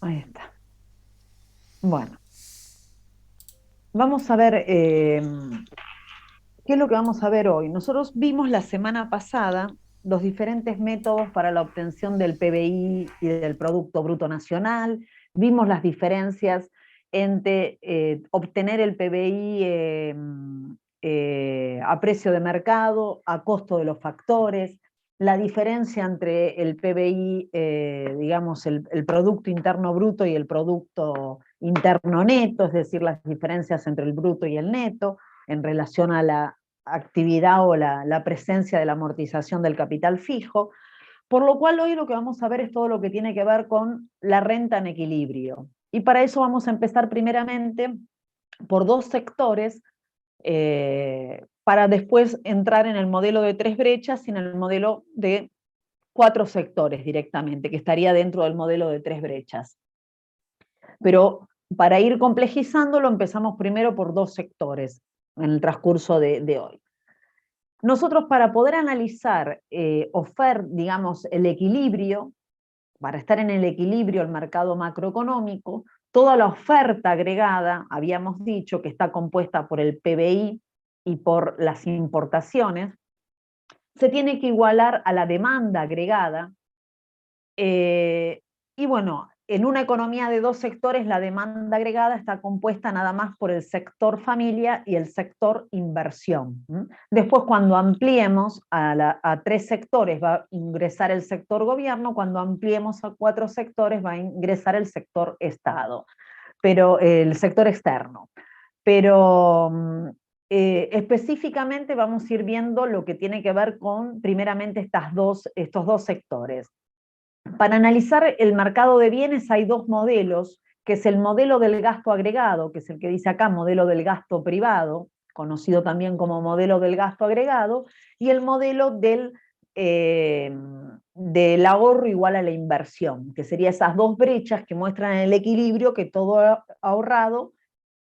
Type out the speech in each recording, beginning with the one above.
Ahí está. Bueno, vamos a ver qué es lo que vamos a ver hoy. Nosotros vimos la semana pasada los diferentes métodos para la obtención del PBI y del Producto Bruto Nacional. Vimos las diferencias entre obtener el PBI a precio de mercado, a costo de los factores, la diferencia entre el PBI, digamos, el Producto Interno Bruto y el Producto Interno Neto, es decir, las diferencias entre el bruto y el neto en relación a la actividad o la presencia de la amortización del capital fijo, por lo cual hoy lo que vamos a ver es todo lo que tiene que ver con la renta en equilibrio. Y para eso vamos a empezar primeramente por dos sectores, para después entrar en el modelo de tres brechas y en el modelo de cuatro sectores directamente, que estaría dentro del modelo de tres brechas. Pero para ir complejizándolo, empezamos primero por dos sectores en el transcurso de hoy. Nosotros para poder analizar, digamos, el equilibrio, para estar en el equilibrio del mercado macroeconómico, toda la oferta agregada, habíamos dicho que está compuesta por el PBI y por las importaciones, se tiene que igualar a la demanda agregada. Y bueno, en una economía de dos sectores, la demanda agregada está compuesta nada más por el sector familia y el sector inversión. Después, cuando ampliemos a tres sectores, va a ingresar el sector gobierno; cuando ampliemos a cuatro sectores, va a ingresar el sector Estado, pero el sector externo. Pero específicamente vamos a ir viendo lo que tiene que ver con, primeramente, estos dos sectores. Para analizar el mercado de bienes hay dos modelos, que es el modelo del gasto agregado, que es el que dice acá, modelo del gasto privado, conocido también como modelo del gasto agregado, y el modelo del ahorro igual a la inversión, que serían esas dos brechas que muestran el equilibrio, que todo ahorrado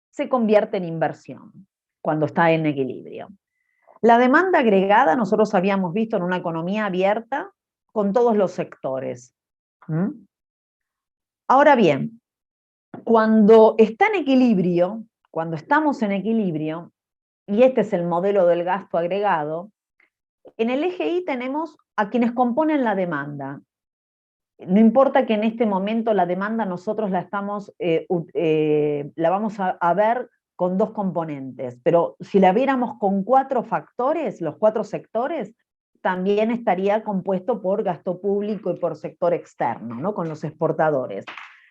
se convierte en inversión cuando está en equilibrio. La demanda agregada nosotros habíamos visto en una economía abierta con todos los sectores. ¿Mm? Ahora bien, cuando está en equilibrio, cuando estamos en equilibrio, y este es el modelo del gasto agregado, en el eje Y tenemos a quienes componen la demanda. No importa que en este momento la demanda nosotros la vamos a ver con dos componentes, pero si la viéramos con cuatro factores, los cuatro sectores, también estaría compuesto por gasto público y por sector externo, ¿no? Con los exportadores.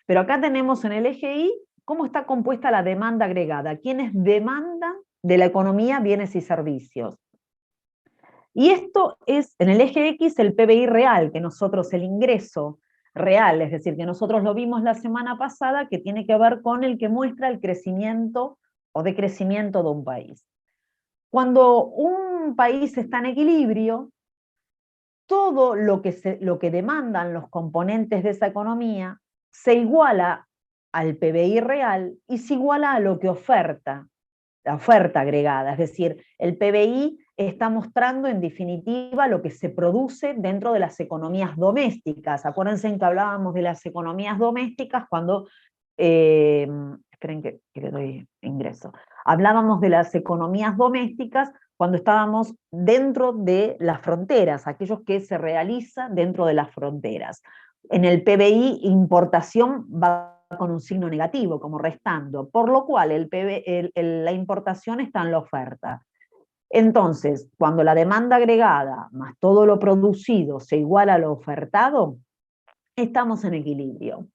Pero acá tenemos en el eje Y cómo está compuesta la demanda agregada, quiénes demandan de la economía bienes y servicios. Y esto es, en el eje X, el PBI real, que nosotros, el ingreso real, es decir, que nosotros lo vimos la semana pasada, que tiene que ver con el que muestra el crecimiento o decrecimiento de un país. Cuando un país está en equilibrio, todo lo que demandan los componentes de esa economía se iguala al PBI real y se iguala a lo que oferta, la oferta agregada, es decir, el PBI está mostrando en definitiva lo que se produce dentro de las economías domésticas. Acuérdense que hablábamos de las economías domésticas cuando, esperen que le doy ingreso, hablábamos de las economías domésticas cuando estábamos dentro de las fronteras, aquellos que se realizan dentro de las fronteras. En el PBI, importación va con un signo negativo, como restando, por lo cual la importación está en la oferta. Entonces, cuando la demanda agregada más todo lo producido se iguala a lo ofertado, estamos en equilibrio.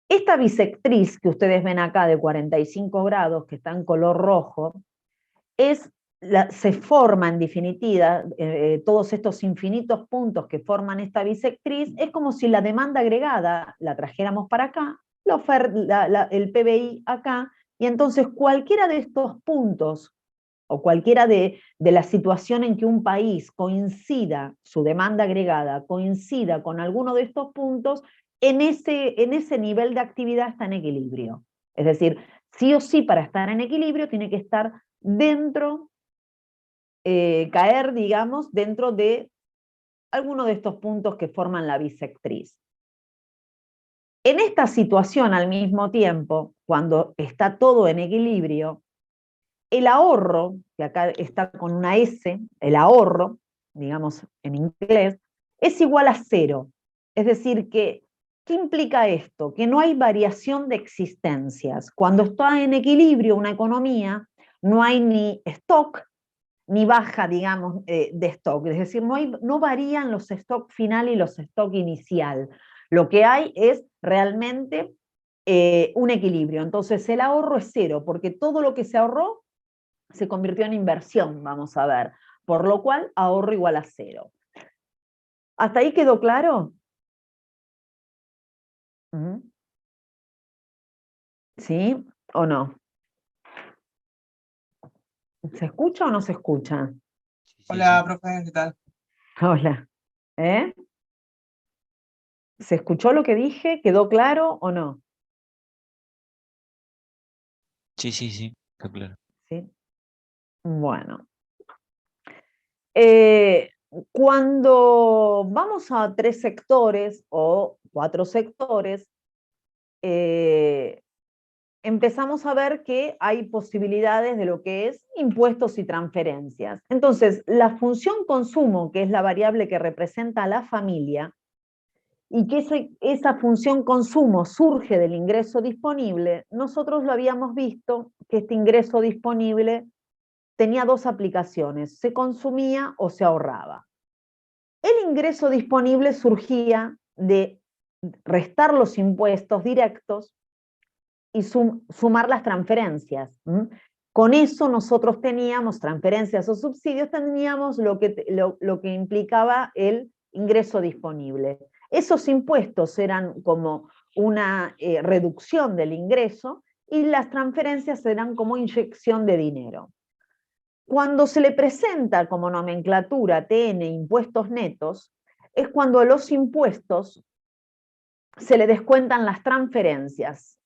Esta bisectriz que ustedes ven acá de 45 grados, que está en color rojo, se forma en definitiva, todos estos infinitos puntos que forman esta bisectriz, es como si la demanda agregada la trajéramos para acá, el PBI acá, y entonces cualquiera de estos puntos o cualquiera de la situación en que un país coincida, su demanda agregada coincida con alguno de estos puntos, en ese nivel de actividad está en equilibrio. Es decir, sí o sí, para estar en equilibrio tiene que estar dentro, caer, digamos, dentro de alguno de estos puntos que forman la bisectriz. En esta situación, al mismo tiempo, cuando está todo en equilibrio, el ahorro, que acá está con una S, el ahorro, digamos en inglés, es igual a cero. Es decir, que, ¿qué implica esto? Que no hay variación de existencias. Cuando está en equilibrio una economía, no hay ni stock, ni baja, digamos, de stock. Es decir, no varían los stock final y los stock inicial. Lo que hay es realmente un equilibrio. Entonces el ahorro es cero, porque todo lo que se ahorró se convirtió en inversión, vamos a ver. Por lo cual, ahorro igual a cero. ¿Hasta ahí quedó claro? ¿Sí o no? ¿Se escucha o no se escucha? Sí, sí, Hola, sí. profe, ¿qué tal? Hola. ¿Eh? ¿Se escuchó lo que dije? ¿Quedó claro o no? Sí, sí, sí, está claro. ¿Sí? Bueno. Eh, Cuando vamos a 3 sectores o 4 sectores, empezamos a ver que hay posibilidades de lo que es impuestos y transferencias. Entonces, la función consumo, que es la variable que representa a la familia, y que esa función consumo surge del ingreso disponible, nosotros lo habíamos visto que este ingreso disponible tenía 2 aplicaciones, se consumía o se ahorraba. El ingreso disponible surgía de restar los impuestos directos y sumar las transferencias. Con eso nosotros teníamos transferencias o subsidios, teníamos lo que implicaba el ingreso disponible. Esos impuestos eran como una reducción del ingreso y las transferencias eran como inyección de dinero. Cuando se le presenta como nomenclatura TN impuestos netos, es cuando los impuestos se le descuentan las transferencias.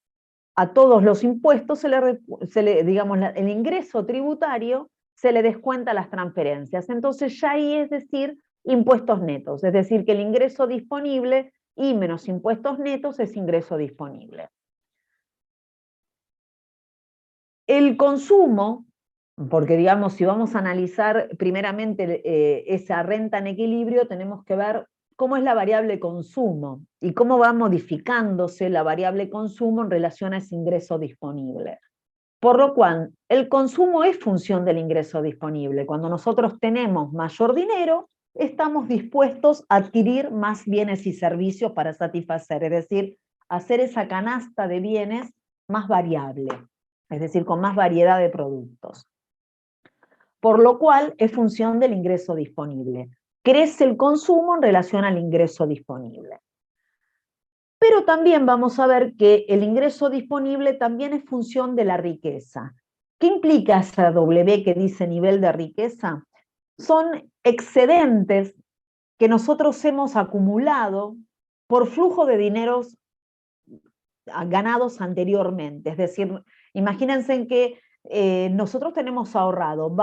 A todos los impuestos digamos, el ingreso tributario se le descuenta las transferencias. Entonces ya ahí es decir impuestos netos, es decir, que el ingreso disponible y menos impuestos netos es ingreso disponible. El consumo, porque digamos, si vamos a analizar primeramente esa renta en equilibrio, tenemos que ver cómo es la variable consumo y cómo va modificándose la variable consumo en relación a ese ingreso disponible. Por lo cual, el consumo es función del ingreso disponible. Cuando nosotros tenemos mayor dinero, estamos dispuestos a adquirir más bienes y servicios para satisfacer, es decir, hacer esa canasta de bienes más variable, es decir, con más variedad de productos. Por lo cual, es función del ingreso disponible. Crece el consumo en relación al ingreso disponible. Pero también vamos a ver que el ingreso disponible también es función de la riqueza. ¿Qué implica esa W que dice nivel de riqueza? Son excedentes que nosotros hemos acumulado por flujo de dineros ganados anteriormente. Es decir, imagínense en que nosotros tenemos ahorrado,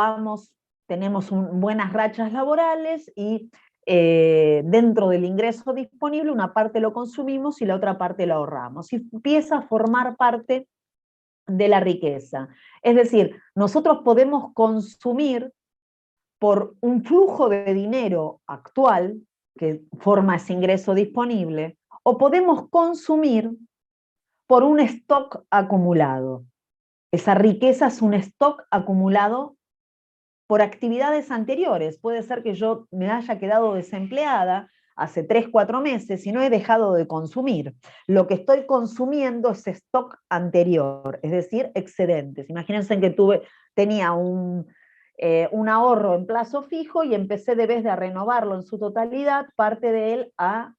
tenemos buenas rachas laborales y dentro del ingreso disponible una parte lo consumimos y la otra parte lo ahorramos. Y empieza a formar parte de la riqueza. Es decir, nosotros podemos consumir por un flujo de dinero actual que forma ese ingreso disponible, o podemos consumir por un stock acumulado. Esa riqueza es un stock acumulado por actividades anteriores. Puede ser que yo me haya quedado desempleada hace 3, 4 meses y no he dejado de consumir. Lo que estoy consumiendo es stock anterior, es decir, excedentes. Imagínense que tenía un ahorro en plazo fijo y empecé, de vez de renovarlo en su totalidad, parte de él a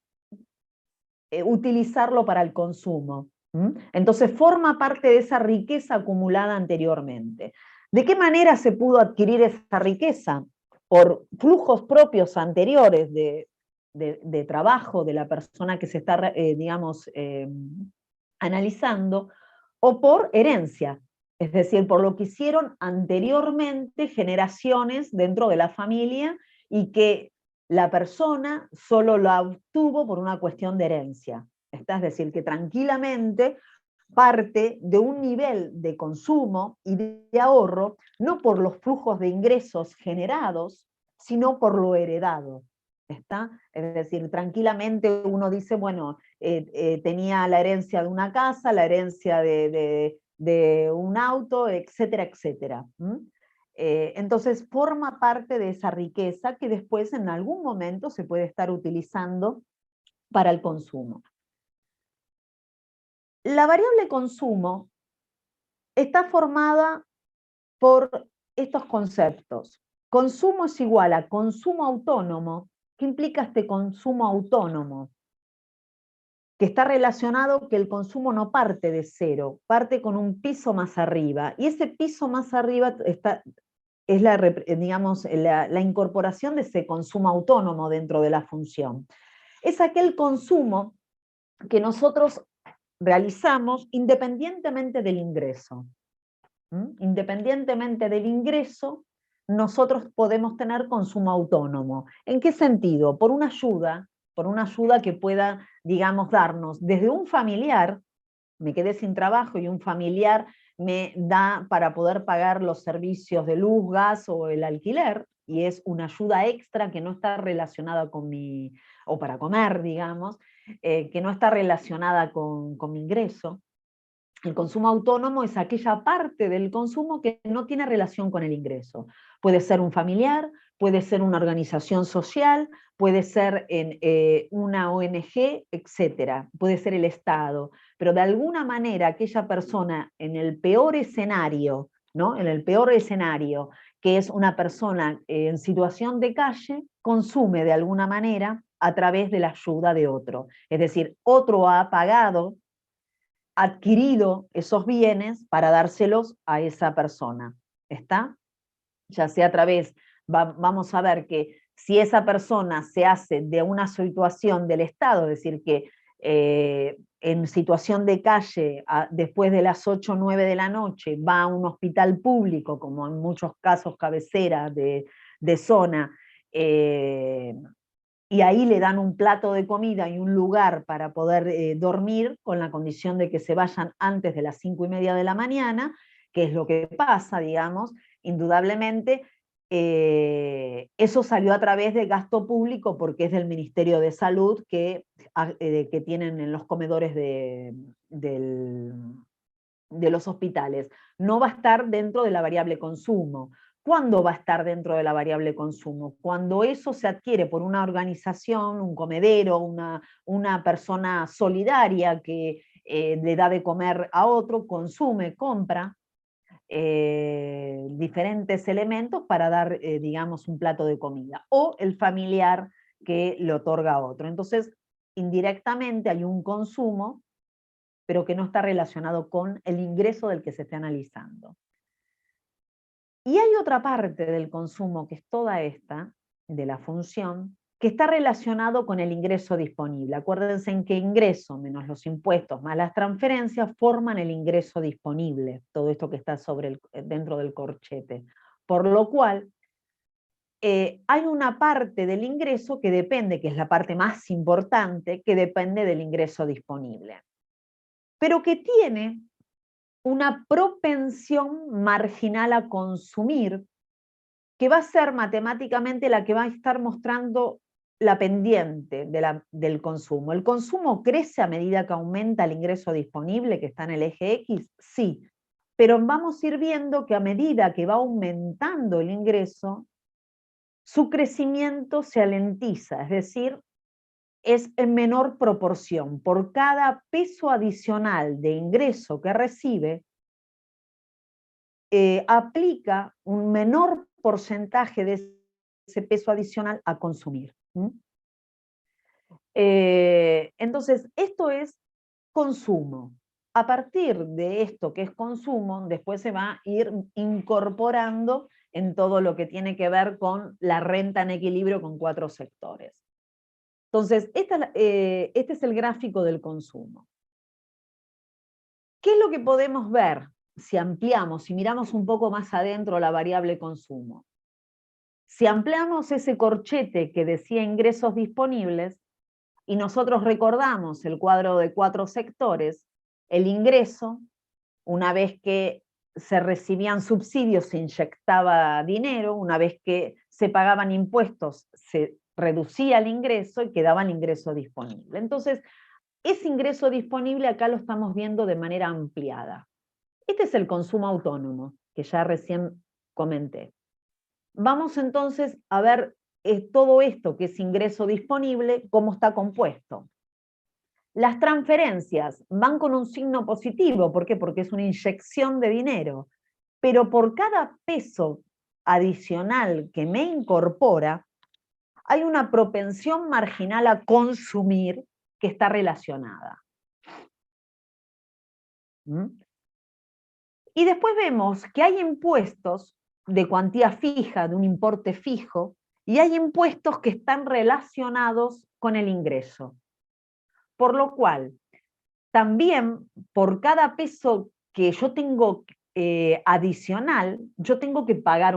utilizarlo para el consumo. Entonces forma parte de esa riqueza acumulada anteriormente. ¿De qué manera se pudo adquirir esa riqueza? Por flujos propios anteriores de trabajo de la persona que se está, digamos, analizando, o por herencia, es decir, por lo que hicieron anteriormente generaciones dentro de la familia y que la persona solo la obtuvo por una cuestión de herencia. Es decir, que tranquilamente parte de un nivel de consumo y de ahorro, no por los flujos de ingresos generados, sino por lo heredado. ¿Está? Es decir, tranquilamente uno dice, bueno, tenía la herencia de una casa, la herencia de un auto, etcétera, etcétera. Entonces forma parte de esa riqueza que después en algún momento se puede estar utilizando para el consumo. La variable consumo está formada por estos conceptos. Consumo es igual a consumo autónomo. ¿Qué implica este consumo autónomo? Que está relacionado que el consumo no parte de cero, parte con un piso más arriba. Y ese piso más arriba es la incorporación de ese consumo autónomo dentro de la función. Es aquel consumo que nosotros realizamos independientemente del ingreso. Independientemente del ingreso, nosotros podemos tener consumo autónomo. ¿En qué sentido? Por una ayuda que pueda, digamos, darnos desde un familiar, me quedé sin trabajo y un familiar me da para poder pagar los servicios de luz, gas o el alquiler, y es una ayuda extra que no está relacionada con o para comer, digamos, que no está relacionada con mi ingreso. El consumo autónomo es aquella parte del consumo que no tiene relación con el ingreso. Puede ser un familiar, puede ser una organización social, puede ser una ONG, etc. Puede ser el Estado. Pero de alguna manera aquella persona en el peor escenario, ¿no? En el peor escenario, que es una persona en situación de calle, consume de alguna manera a través de la ayuda de otro. Es decir, otro ha pagado, adquirido esos bienes para dárselos a esa persona. ¿Está? Ya sea a través, vamos a ver que si esa persona se hace de una situación del Estado, es decir, que en situación de calle, después de las 8 o 9 de la noche, va a un hospital público, como en muchos casos cabecera de zona, y ahí le dan un plato de comida y un lugar para poder dormir, con la condición de que se vayan antes de las 5:30 de la mañana, que es lo que pasa, digamos, indudablemente. Eso salió a través de gasto público porque es del Ministerio de Salud que tienen en los comedores de los hospitales. No va a estar dentro de la variable consumo. ¿Cuándo va a estar dentro de la variable consumo? Cuando eso se adquiere por una organización, un comedero, una persona solidaria que le da de comer a otro, consume, compra diferentes elementos para dar, digamos, un plato de comida. O el familiar que le otorga a otro. Entonces, indirectamente hay un consumo, pero que no está relacionado con el ingreso del que se esté analizando. Y hay otra parte del consumo, que es toda esta, de la función, que está relacionado con el ingreso disponible. Acuérdense en que ingreso menos los impuestos más las transferencias forman el ingreso disponible, todo esto que está dentro del corchete. Por lo cual, hay una parte del ingreso que depende, que es la parte más importante, que depende del ingreso disponible, pero que tiene una propensión marginal a consumir, que va a ser matemáticamente la que va a estar mostrando la pendiente del consumo. ¿El consumo crece a medida que aumenta el ingreso disponible, que está en el eje X? Sí, pero vamos a ir viendo que a medida que va aumentando el ingreso, su crecimiento se alentiza, es decir, es en menor proporción. Por cada peso adicional de ingreso que recibe, aplica un menor porcentaje de ese peso adicional a consumir. Entonces, esto es consumo. A partir de esto que es consumo, después se va a ir incorporando en todo lo que tiene que ver con la renta en equilibrio con 4 sectores. Entonces, este es el gráfico del consumo. ¿Qué es lo que podemos ver si ampliamos, si miramos un poco más adentro la variable consumo? Si ampliamos ese corchete que decía ingresos disponibles, y nosotros recordamos el cuadro de 4 sectores, el ingreso, una vez que se recibían subsidios se inyectaba dinero, una vez que se pagaban impuestos se reducía el ingreso y quedaba el ingreso disponible. Entonces, ese ingreso disponible acá lo estamos viendo de manera ampliada. Este es el consumo autónomo, que ya recién comenté. Vamos entonces a ver todo esto que es ingreso disponible, cómo está compuesto. Las transferencias van con un signo positivo, ¿por qué? Porque es una inyección de dinero, pero por cada peso adicional que me incorpora, hay una propensión marginal a consumir que está relacionada. ¿Mm? Y después vemos que hay impuestos de cuantía fija, de un importe fijo, y hay impuestos que están relacionados con el ingreso. Por lo cual, también por cada peso que yo tengo adicional, yo tengo que pagar,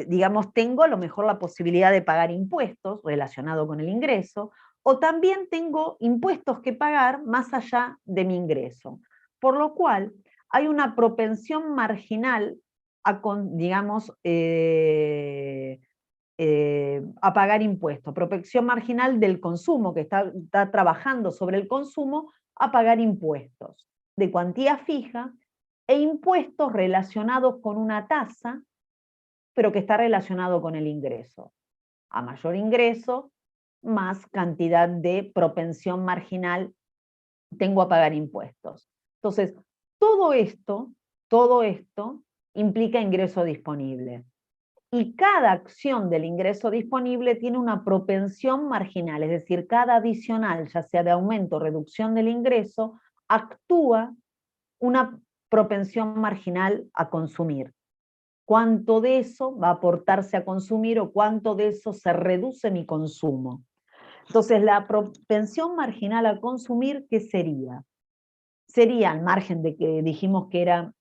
digamos, tengo a lo mejor la posibilidad de pagar impuestos relacionados con el ingreso, o también tengo impuestos que pagar más allá de mi ingreso. Por lo cual, hay una propensión marginal a, digamos, a pagar impuestos, propensión marginal del consumo, que está trabajando sobre el consumo, a pagar impuestos de cuantía fija e impuestos relacionados con una tasa, pero que está relacionado con el ingreso. A mayor ingreso, más cantidad de propensión marginal tengo a pagar impuestos. Entonces, todo esto implica ingreso disponible. Y cada acción del ingreso disponible tiene una propensión marginal, es decir, cada adicional, ya sea de aumento o reducción del ingreso, actúa una propensión marginal a consumir. ¿Cuánto de eso va a aportarse a consumir o cuánto de eso se reduce mi consumo? Entonces, la propensión marginal a consumir, ¿qué sería? Sería, al margen de que dijimos que era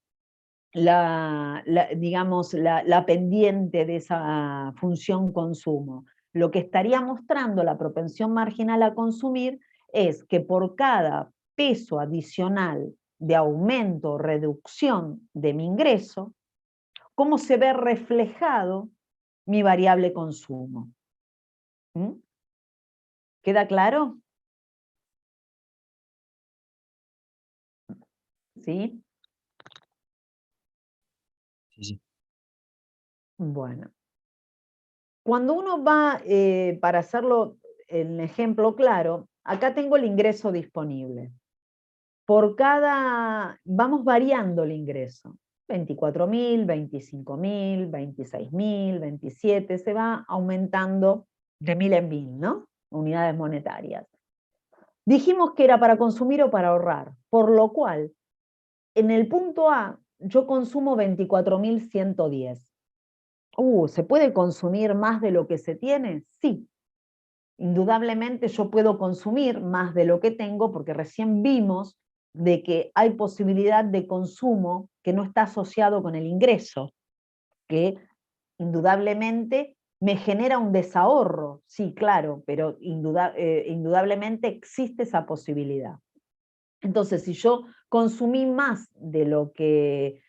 digamos, la pendiente de esa función consumo. Lo que estaría mostrando la propensión marginal a consumir es que por cada peso adicional de aumento o reducción de mi ingreso, ¿cómo se ve reflejado mi variable consumo? ¿Mm? ¿Queda claro? ¿Sí? Sí, sí. Bueno. Cuando uno va, para hacerlo el ejemplo claro, acá tengo el ingreso disponible. Por cada, vamos variando el ingreso. 24.000, 25.000, 26.000, 27, se va aumentando de 1.000 en 1.000, ¿no? Unidades monetarias. Dijimos que era para consumir o para ahorrar, por lo cual, en el punto A, yo consumo 24.110. ¿Se puede consumir más de lo que se tiene? Sí. Indudablemente yo puedo consumir más de lo que tengo porque recién vimos de que hay posibilidad de consumo que no está asociado con el ingreso, que indudablemente me genera un desahorro, sí, claro, pero indudablemente existe esa posibilidad. Entonces, si yo consumí más de lo que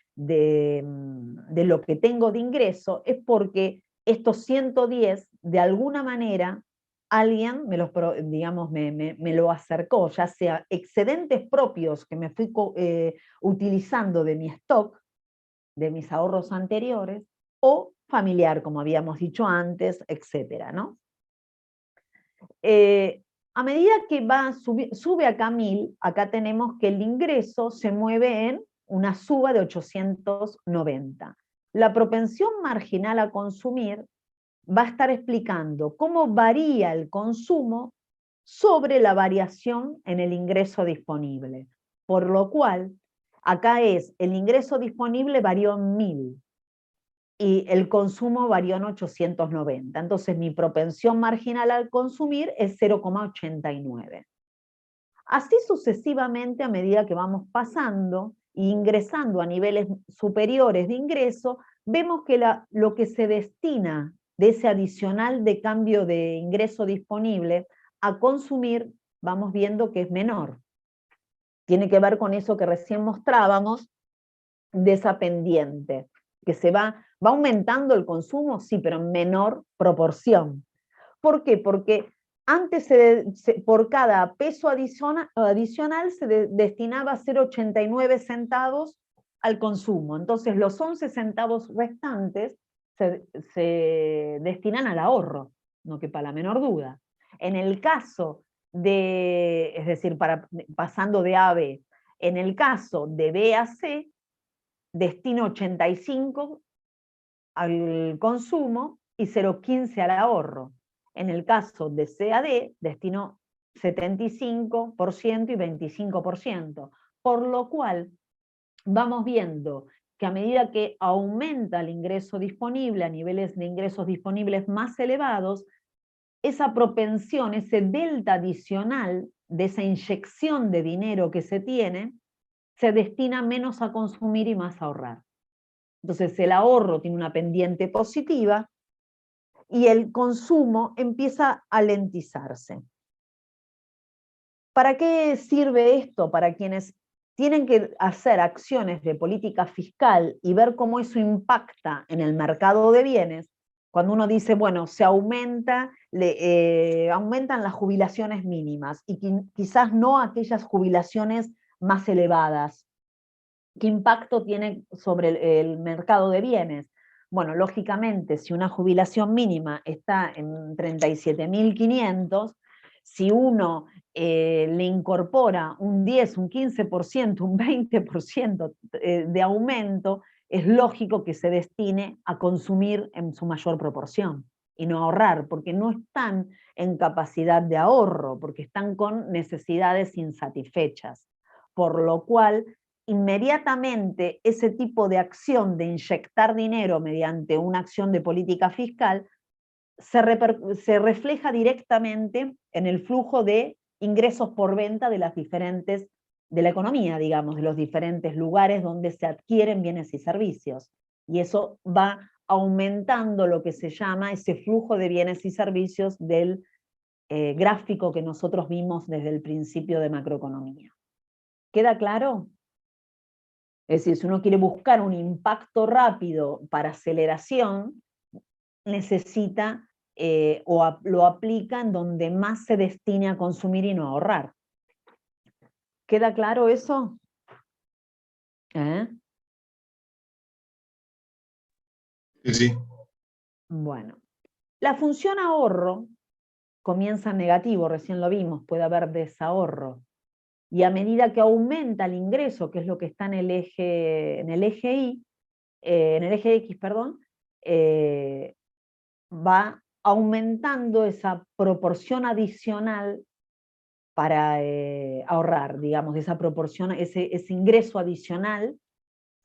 tengo de ingreso, es porque estos 110, de alguna manera, alguien me lo acercó, ya sea excedentes propios que me fui utilizando de mi stock, de mis ahorros anteriores, o familiar, como habíamos dicho antes, etcétera, ¿no? A medida que sube acá 1.000, acá tenemos que el ingreso se mueve en una suba de 890. La propensión marginal a consumir va a estar explicando cómo varía el consumo sobre la variación en el ingreso disponible. Por lo cual, acá es, el ingreso disponible varió en 1.000 y el consumo varió en 890. Entonces, mi propensión marginal al consumir es 0,89. Así sucesivamente, a medida que vamos pasando e ingresando a niveles superiores de ingreso, vemos que lo que se destina de ese adicional de cambio de ingreso disponible a consumir vamos viendo que es menor. Tiene que ver con eso que recién mostrábamos, de esa pendiente, que va aumentando el consumo, sí, pero en menor proporción. ¿Por qué? Porque antes por cada peso adicional se destinaba 0,89 centavos al consumo. Entonces los 11 centavos restantes se destinan al ahorro, no quepa la menor duda. En el caso es decir, pasando de A a B, en el caso de B a C, destino 85 al consumo y 0,15 al ahorro. En el caso de C a D, destino 75% y 25%, por lo cual vamos viendo que a medida que aumenta el ingreso disponible a niveles de ingresos disponibles más elevados, esa propensión, ese delta adicional de esa inyección de dinero que se tiene, se destina menos a consumir y más a ahorrar. Entonces el ahorro tiene una pendiente positiva y el consumo empieza a lentizarse. ¿Para qué sirve esto? Para quienes tienen que hacer acciones de política fiscal y ver cómo eso impacta en el mercado de bienes. Cuando uno dice, bueno, se aumentan las jubilaciones mínimas y quizás no aquellas jubilaciones más elevadas. ¿Qué impacto tiene sobre el mercado de bienes? Bueno, lógicamente, si una jubilación mínima está en 37.500, si uno le incorpora un 10, un 15%, un 20% de aumento, es lógico que se destine a consumir en su mayor proporción y no ahorrar, porque no están en capacidad de ahorro, porque están con necesidades insatisfechas. Por lo cual, inmediatamente ese tipo de acción de inyectar dinero mediante una acción de política fiscal se refleja directamente en el flujo de ingresos por venta de la economía, digamos, de los diferentes lugares donde se adquieren bienes y servicios. Y eso va aumentando lo que se llama ese flujo de bienes y servicios del gráfico que nosotros vimos desde el principio de macroeconomía. ¿Queda claro? Es decir, si uno quiere buscar un impacto rápido para aceleración, necesita lo aplica en donde más se destine a consumir y no a ahorrar. ¿Queda claro eso? Sí. Bueno, la función ahorro comienza en negativo, recién lo vimos, puede haber desahorro. Y a medida que aumenta el ingreso, que es lo que está en el eje X, perdón, va aumentando esa proporción adicional para ahorrar, digamos, esa proporción, ese ingreso adicional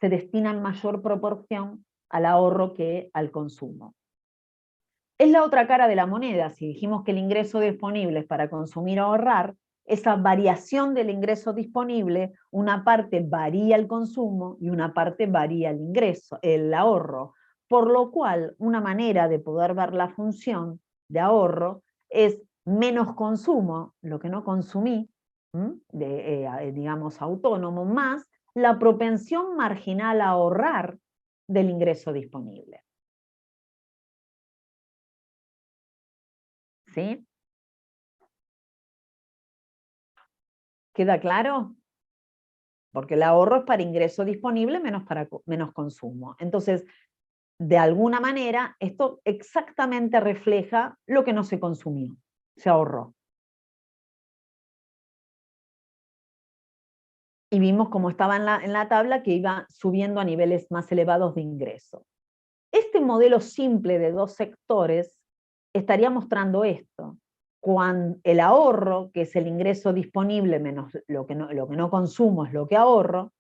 se destina en mayor proporción al ahorro que al consumo. Es la otra cara de la moneda. Si dijimos que el ingreso disponible es para consumir o ahorrar, esa variación del ingreso disponible, una parte varía el consumo y una parte varía el ingreso, el ahorro. Por lo cual, una manera de poder ver la función de ahorro es menos consumo, lo que no consumí, digamos autónomo, más la propensión marginal a ahorrar del ingreso disponible. ¿Sí? ¿Queda claro? Porque el ahorro es para ingreso disponible menos consumo. Entonces, de alguna manera, esto exactamente refleja lo que no se consumió, se ahorró. Y vimos cómo estaba en la tabla que iba subiendo a niveles más elevados de ingreso. Este modelo simple de dos sectores estaría mostrando esto. Cuando el ahorro, que es el ingreso disponible menos lo que no consumo es lo que ahorro,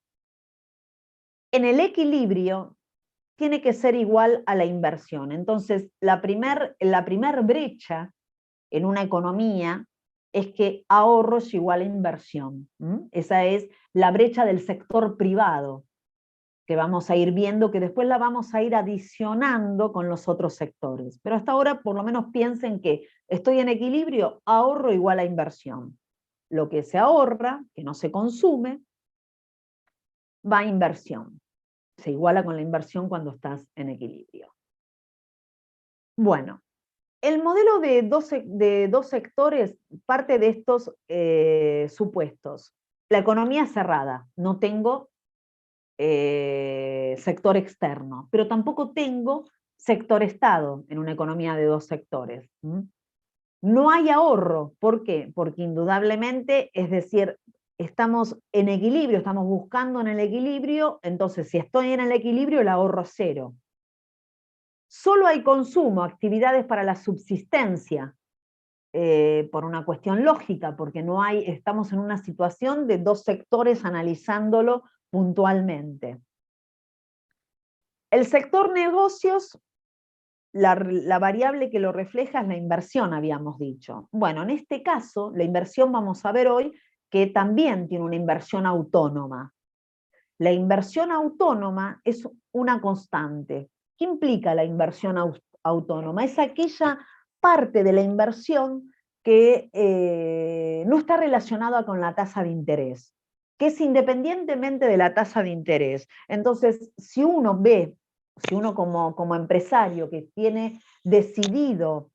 en el equilibrio tiene que ser igual a la inversión. Entonces, la primer brecha en una economía es que ahorro es igual a inversión. Esa es la brecha del sector privado, que vamos a ir viendo, que después la vamos a ir adicionando con los otros sectores. Pero hasta ahora por lo menos piensen que estoy en equilibrio, ahorro igual a inversión. lo que se ahorra, que no se consume, va a inversión. Se iguala con la inversión cuando estás en equilibrio. Bueno, el modelo de dos sectores parte de estos supuestos. La economía cerrada, no tengo sector externo, pero tampoco tengo sector Estado en una economía de dos sectores. No hay ahorro, ¿por qué? Porque indudablemente, es decir, estamos en equilibrio, estamos buscando en el equilibrio, entonces si estoy en el equilibrio el ahorro es cero. Solo hay consumo, actividades para la subsistencia, por una cuestión lógica, porque no hay, estamos en una situación de dos sectores analizándolo puntualmente. El sector negocios, la variable que lo refleja es la inversión, habíamos dicho. Bueno, en este caso, la inversión vamos a ver hoy que también tiene una inversión autónoma. La inversión autónoma es una constante. ¿Qué implica la inversión autónoma? Es aquella parte de la inversión que no está relacionada con la tasa de interés, que es independientemente de la tasa de interés. Entonces, si uno como empresario que tiene decidido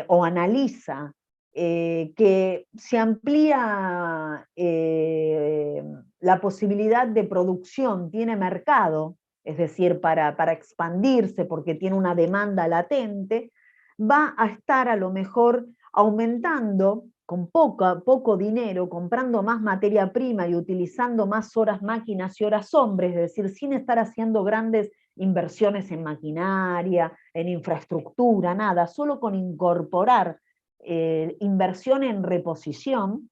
o analiza que se amplía la posibilidad de producción, tiene mercado, es decir, para expandirse porque tiene una demanda latente, va a estar a lo mejor aumentando con poco dinero, comprando más materia prima y utilizando más horas máquinas y horas hombres, es decir, sin estar haciendo grandes inversiones en maquinaria, en infraestructura, nada, solo con incorporar inversión en reposición,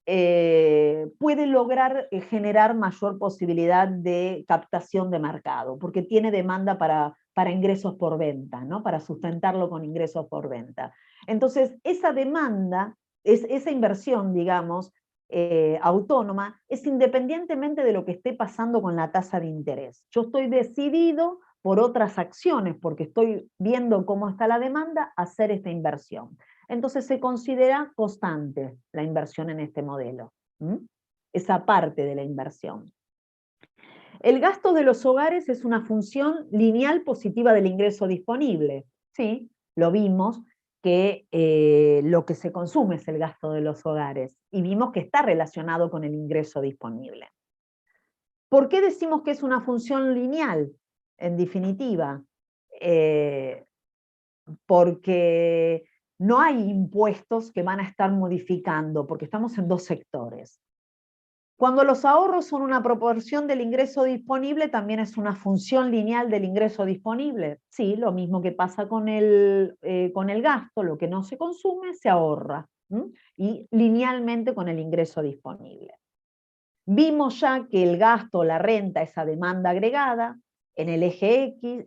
puede lograr generar mayor posibilidad de captación de mercado, porque tiene demanda para ingresos por venta, ¿no? Para sustentarlo con ingresos por venta. Entonces, esa demanda, esa inversión, digamos, autónoma, es independientemente de lo que esté pasando con la tasa de interés. Yo estoy decidido por otras acciones, porque estoy viendo cómo está la demanda, hacer esta inversión. Entonces se considera constante la inversión en este modelo, esa parte de la inversión. El gasto de los hogares es una función lineal positiva del ingreso disponible. Sí, lo vimos que lo que se consume es el gasto de los hogares y vimos que está relacionado con el ingreso disponible. ¿Por qué decimos que es una función lineal? En definitiva, porque no hay impuestos que van a estar modificando, porque estamos en dos sectores. Cuando los ahorros son una proporción del ingreso disponible, también es una función lineal del ingreso disponible. Sí, lo mismo que pasa con el gasto, lo que no se consume se ahorra, y linealmente con el ingreso disponible. Vimos ya que el gasto, la renta, esa demanda agregada, en el eje X,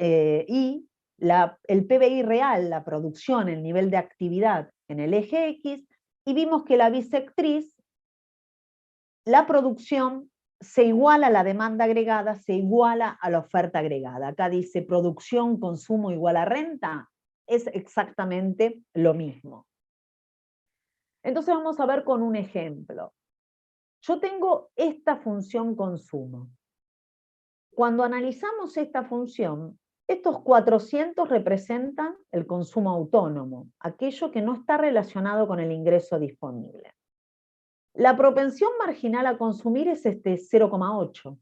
Y, el PBI real, la producción, el nivel de actividad en el eje X, y vimos que la bisectriz, la producción se iguala a la demanda agregada, se iguala a la oferta agregada. Acá dice producción, consumo igual a renta, es exactamente lo mismo. Entonces vamos a ver con un ejemplo. Yo tengo esta función consumo. Cuando analizamos esta función, estos 400 representan el consumo autónomo, aquello que no está relacionado con el ingreso disponible. La propensión marginal a consumir es 0,8.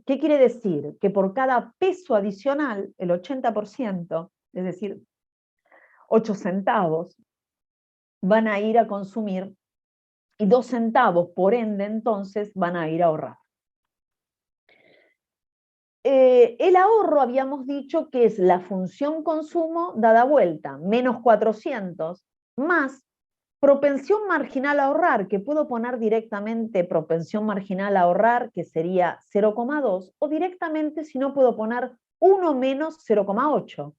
¿Qué quiere decir? Que por cada peso adicional, el 80%, es decir, 8 centavos, van a ir a consumir y 2 centavos, por ende, entonces, van a ir a ahorrar. El ahorro habíamos dicho que es la función consumo dada vuelta, menos 400, más propensión marginal a ahorrar, que puedo poner directamente propensión marginal a ahorrar, que sería 0,2, o directamente, si no, puedo poner 1 menos 0,8.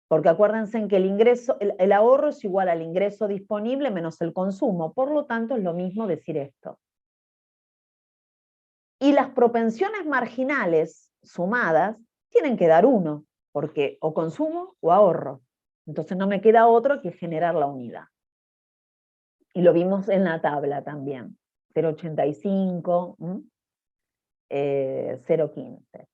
Porque acuérdense en que el ahorro es igual al ingreso disponible menos el consumo, por lo tanto es lo mismo decir esto. Y las propensiones marginales sumadas tienen que dar 1, porque o consumo o ahorro. Entonces no me queda otro que generar la unidad. Y lo vimos en la tabla también. 0,85, 0,15.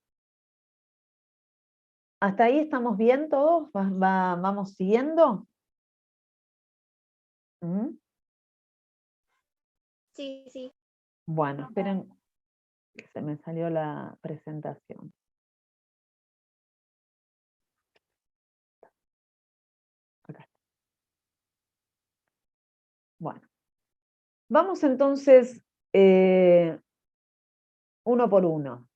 ¿Hasta ahí estamos bien todos? ¿Vamos siguiendo? Sí, sí. Bueno, esperen, que se me salió la presentación. Acá. Bueno, vamos entonces uno por uno.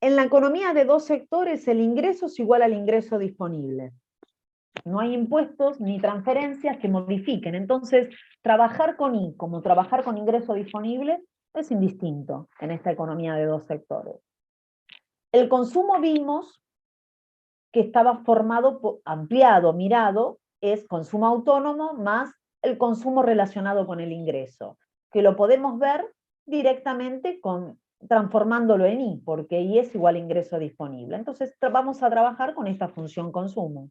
En la economía de dos sectores, el ingreso es igual al ingreso disponible. No hay impuestos ni transferencias que modifiquen. Entonces, trabajar con I como trabajar con ingreso disponible es indistinto en esta economía de dos sectores. El consumo vimos que estaba formado, ampliado, mirado, es consumo autónomo más el consumo relacionado con el ingreso, que lo podemos ver directamente transformándolo en I, porque I es igual a ingreso disponible. Entonces vamos a trabajar con esta función consumo.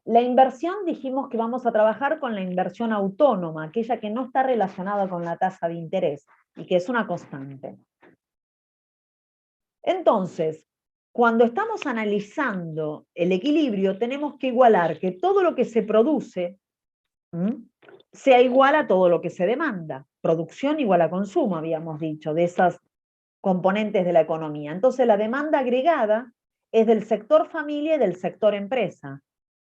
La inversión dijimos que vamos a trabajar con la inversión autónoma, aquella que no está relacionada con la tasa de interés y que es una constante. Entonces, cuando estamos analizando el equilibrio, tenemos que igualar que todo lo que se produce sea igual a todo lo que se demanda. Producción igual a consumo, habíamos dicho, de esas componentes de la economía. Entonces, la demanda agregada es del sector familia y del sector empresa.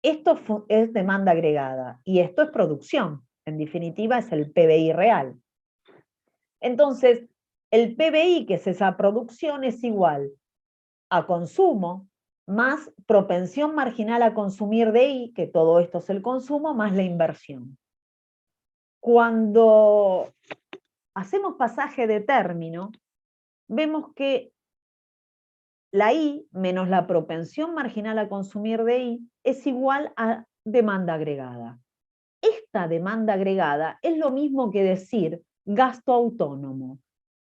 Esto es demanda agregada y esto es producción. En definitiva, es el PBI real. Entonces, el PBI, que es esa producción, es igual a consumo más propensión marginal a consumir de I, que todo esto es el consumo, más la inversión. Cuando hacemos pasaje de término, vemos que la I menos la propensión marginal a consumir de I es igual a demanda agregada. Esta demanda agregada es lo mismo que decir gasto autónomo.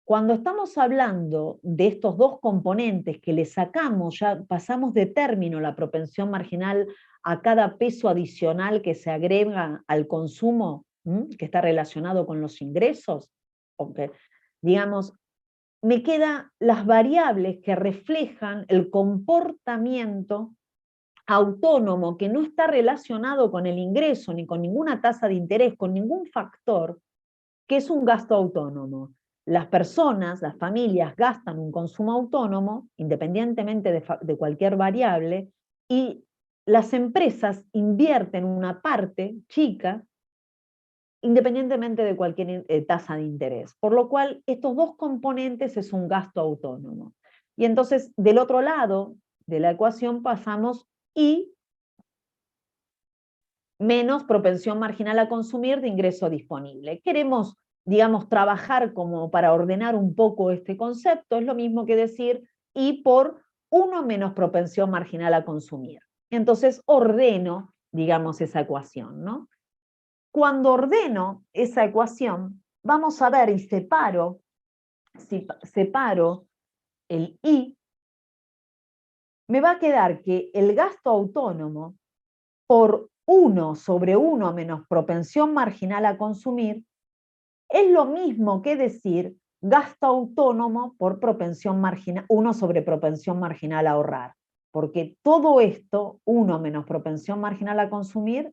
Cuando estamos hablando de estos dos componentes que le sacamos, ya pasamos de término la propensión marginal a cada peso adicional que se agrega al consumo, que está relacionado con los ingresos, porque, digamos, me quedan las variables que reflejan el comportamiento autónomo que no está relacionado con el ingreso ni con ninguna tasa de interés, con ningún factor, que es un gasto autónomo. Las personas, las familias gastan un consumo autónomo, independientemente de cualquier variable, y las empresas invierten una parte chica, independientemente de cualquier tasa de interés. Por lo cual, estos dos componentes es un gasto autónomo. Y entonces, del otro lado de la ecuación pasamos I menos propensión marginal a consumir de ingreso disponible. Queremos, digamos, trabajar como para ordenar un poco este concepto, es lo mismo que decir I por 1 menos propensión marginal a consumir. Entonces ordeno, digamos, esa ecuación, ¿no? Cuando ordeno esa ecuación, vamos a ver y separo el I, me va a quedar que el gasto autónomo por 1 sobre 1 menos propensión marginal a consumir es lo mismo que decir gasto autónomo por propensión marginal, 1 sobre propensión marginal a ahorrar. Porque todo esto, 1 menos propensión marginal a consumir,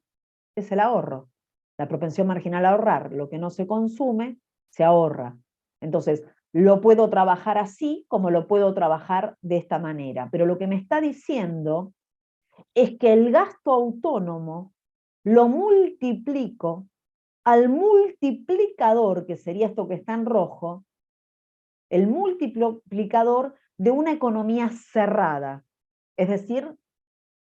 es el ahorro. La propensión marginal a ahorrar, lo que no se consume, se ahorra. Entonces, lo puedo trabajar así como lo puedo trabajar de esta manera. Pero lo que me está diciendo es que el gasto autónomo lo multiplico al multiplicador, que sería esto que está en rojo, el multiplicador de una economía cerrada, es decir,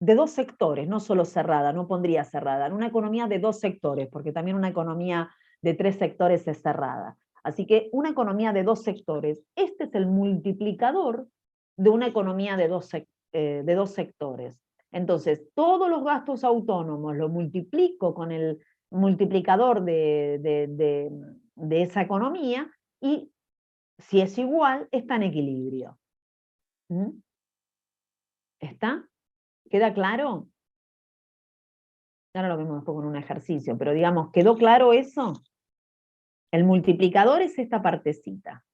de dos sectores, no solo cerrada, no pondría cerrada, en una economía de dos sectores, porque también una economía de 3 sectores es cerrada. Así que una economía de 2 sectores, este es el multiplicador de una economía de dos sectores. Entonces, todos los gastos autónomos los multiplico con el multiplicador de esa economía y si es igual, está en equilibrio. ¿Está? ¿Queda claro? Ahora lo vemos después con un ejercicio, pero digamos, ¿quedó claro eso? El multiplicador es esta partecita.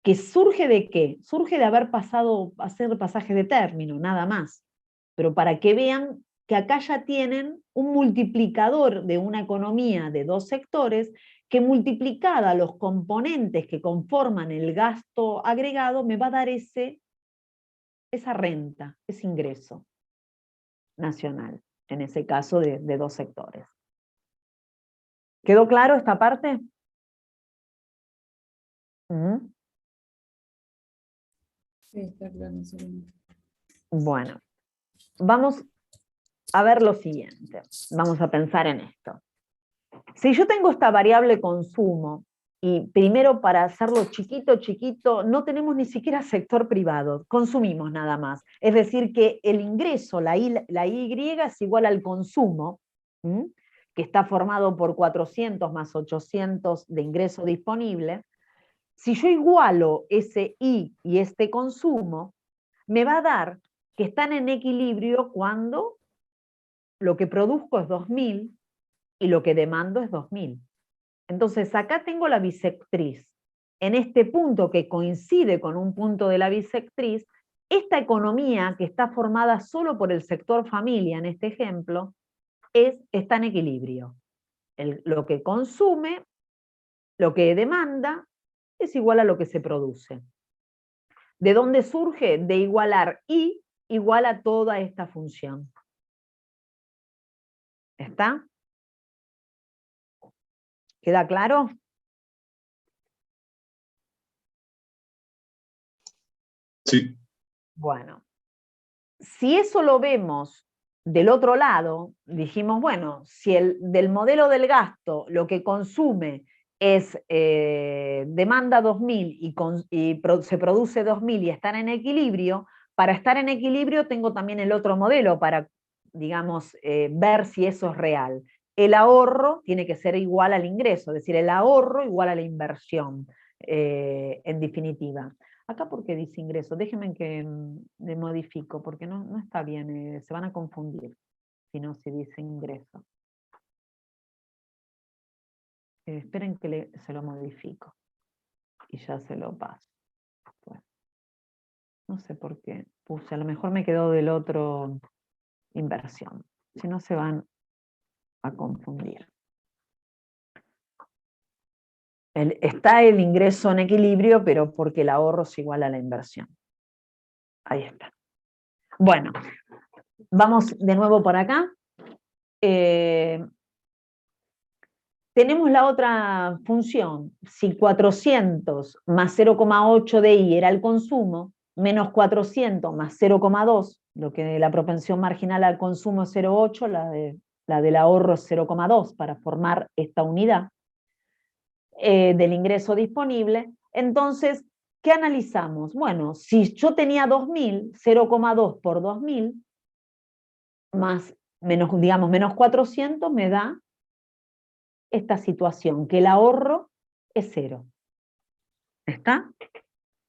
¿Que surge de qué? Surge de haber pasado a hacer pasaje de término, nada más. Pero para que vean que acá ya tienen un multiplicador de una economía de dos sectores que multiplicada los componentes que conforman el gasto agregado me va a dar esa renta, ese ingreso nacional, en ese caso de dos sectores. ¿Quedó claro esta parte? Sí, está claro. Sí. Bueno, vamos a ver lo siguiente. Vamos a pensar en esto. Si yo tengo esta variable consumo, y primero para hacerlo chiquito, chiquito, no tenemos ni siquiera sector privado, consumimos nada más. Es decir, que el ingreso, la Y es igual al consumo, que está formado por 400 más 800 de ingreso disponible. Si yo igualo ese Y y este consumo, me va a dar que están en equilibrio cuando lo que produzco es 2000 y lo que demando es 2000. Entonces acá tengo la bisectriz. En este punto que coincide con un punto de la bisectriz, esta economía que está formada solo por el sector familia, en este ejemplo, está en equilibrio. Lo que consume, lo que demanda, es igual a lo que se produce. ¿De dónde surge? De igualar Y igual a toda esta función. ¿Está? ¿Queda claro? Sí. Bueno, si eso lo vemos del otro lado, dijimos, bueno, si del modelo del gasto lo que consume es demanda 2000 y se produce 2000 y están en equilibrio, para estar en equilibrio tengo también el otro modelo para, digamos, ver si eso es real. El ahorro tiene que ser igual al ingreso, es decir, el ahorro igual a la inversión, en definitiva. Acá porque dice ingreso, déjenme que le modifico, porque no está bien, se van a confundir, si dice ingreso. Esperen que se lo modifico, y ya se lo paso. Bueno, no sé por qué puse, a lo mejor me quedó del otro inversión, si no se van a confundir. Está el ingreso en equilibrio, pero porque el ahorro es igual a la inversión. Ahí está. Bueno, vamos de nuevo por acá. Tenemos la otra función. Si 400 más 0,8 de I era el consumo, menos 400 más 0,2, lo que la propensión marginal al consumo es 0,8, la del ahorro es 0,2 para formar esta unidad del ingreso disponible. Entonces, ¿qué analizamos? Bueno, si yo tenía 2000, 0,2 por 2000, más, menos 400 me da esta situación, que el ahorro es 0. ¿Está?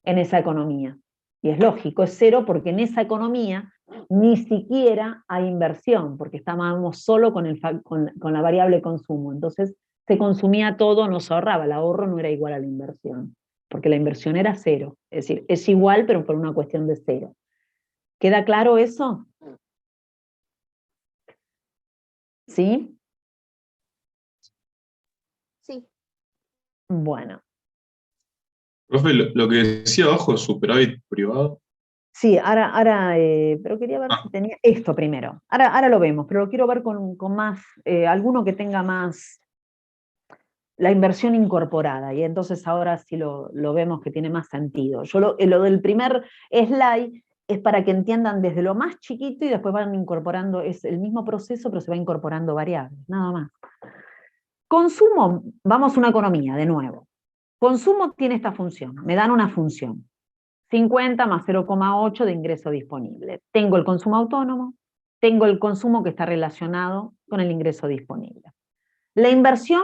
En esa economía. Y es lógico, es 0 porque en esa economía ni siquiera hay inversión, porque estábamos solo con la variable consumo. Entonces se consumía todo, no se ahorraba, el ahorro no era igual a la inversión, porque la inversión era 0. Es decir, es igual, pero por una cuestión de 0. ¿Queda claro eso? ¿Sí? Sí. Bueno. Profe, lo que decía abajo, superávit privado. Sí, ahora pero quería ver si tenía esto primero. Ahora lo vemos, pero lo quiero ver con más, alguno que tenga más la inversión incorporada, y entonces ahora sí lo vemos que tiene más sentido. Yo lo del primer slide es para que entiendan desde lo más chiquito y después van incorporando, es el mismo proceso, pero se va incorporando variables, nada más. Consumo, vamos a una economía, de nuevo. Consumo tiene esta función, me dan una función. 50 más 0,8 de ingreso disponible. Tengo el consumo autónomo, tengo el consumo que está relacionado con el ingreso disponible. La inversión,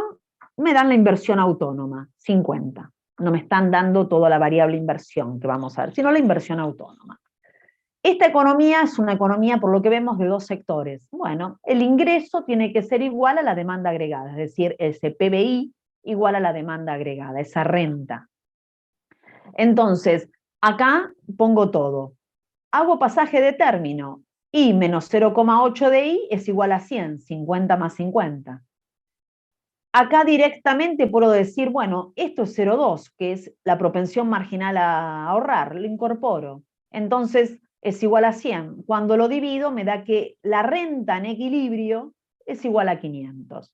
me dan la inversión autónoma, 50. No me están dando toda la variable inversión que vamos a ver, sino la inversión autónoma. Esta economía es una economía, por lo que vemos, de dos sectores. Bueno, el ingreso tiene que ser igual a la demanda agregada, es decir, ese PBI igual a la demanda agregada, esa renta. Entonces, acá pongo todo. Hago pasaje de término, I menos 0,8 de I es igual a 100, 50 más 50. Acá directamente puedo decir, bueno, esto es 0,2, que es la propensión marginal a ahorrar, lo incorporo. Entonces es igual a 100. Cuando lo divido me da que la renta en equilibrio es igual a 500.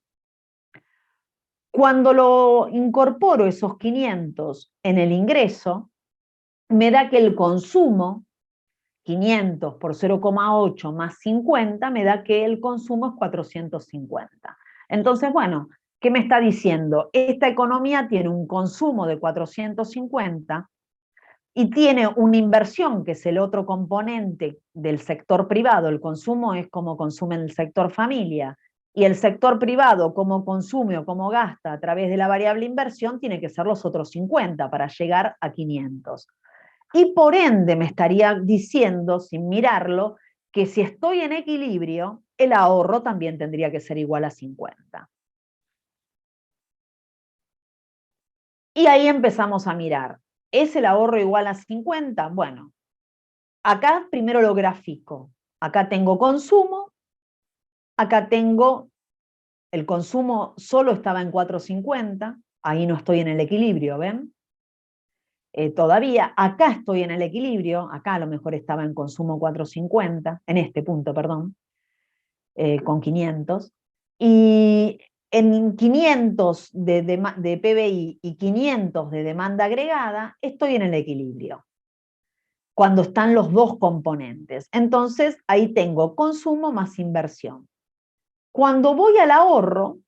Cuando lo incorporo esos 500 en el ingreso, me da que el consumo, 500 por 0,8 más 50, me da que el consumo es 450. Entonces, bueno, ¿qué me está diciendo? Esta economía tiene un consumo de 450 y tiene una inversión, que es el otro componente del sector privado. El consumo es como consume el sector familia, y el sector privado, como consume o como gasta a través de la variable inversión, tiene que ser los otros 50 para llegar a 500. Y por ende me estaría diciendo, sin mirarlo, que si estoy en equilibrio, el ahorro también tendría que ser igual a 50. Y ahí empezamos a mirar. ¿Es el ahorro igual a 50? Bueno, acá primero lo grafico. Acá tengo consumo, acá tengo el consumo solo estaba en 450, ahí no estoy en el equilibrio, ¿ven? Todavía acá estoy en el equilibrio, acá a lo mejor estaba en consumo 450, en este punto, perdón, con 500, y en 500 de PBI y 500 de demanda agregada, estoy en el equilibrio, cuando están los dos componentes. Entonces, ahí tengo consumo más inversión. Cuando voy al ahorro,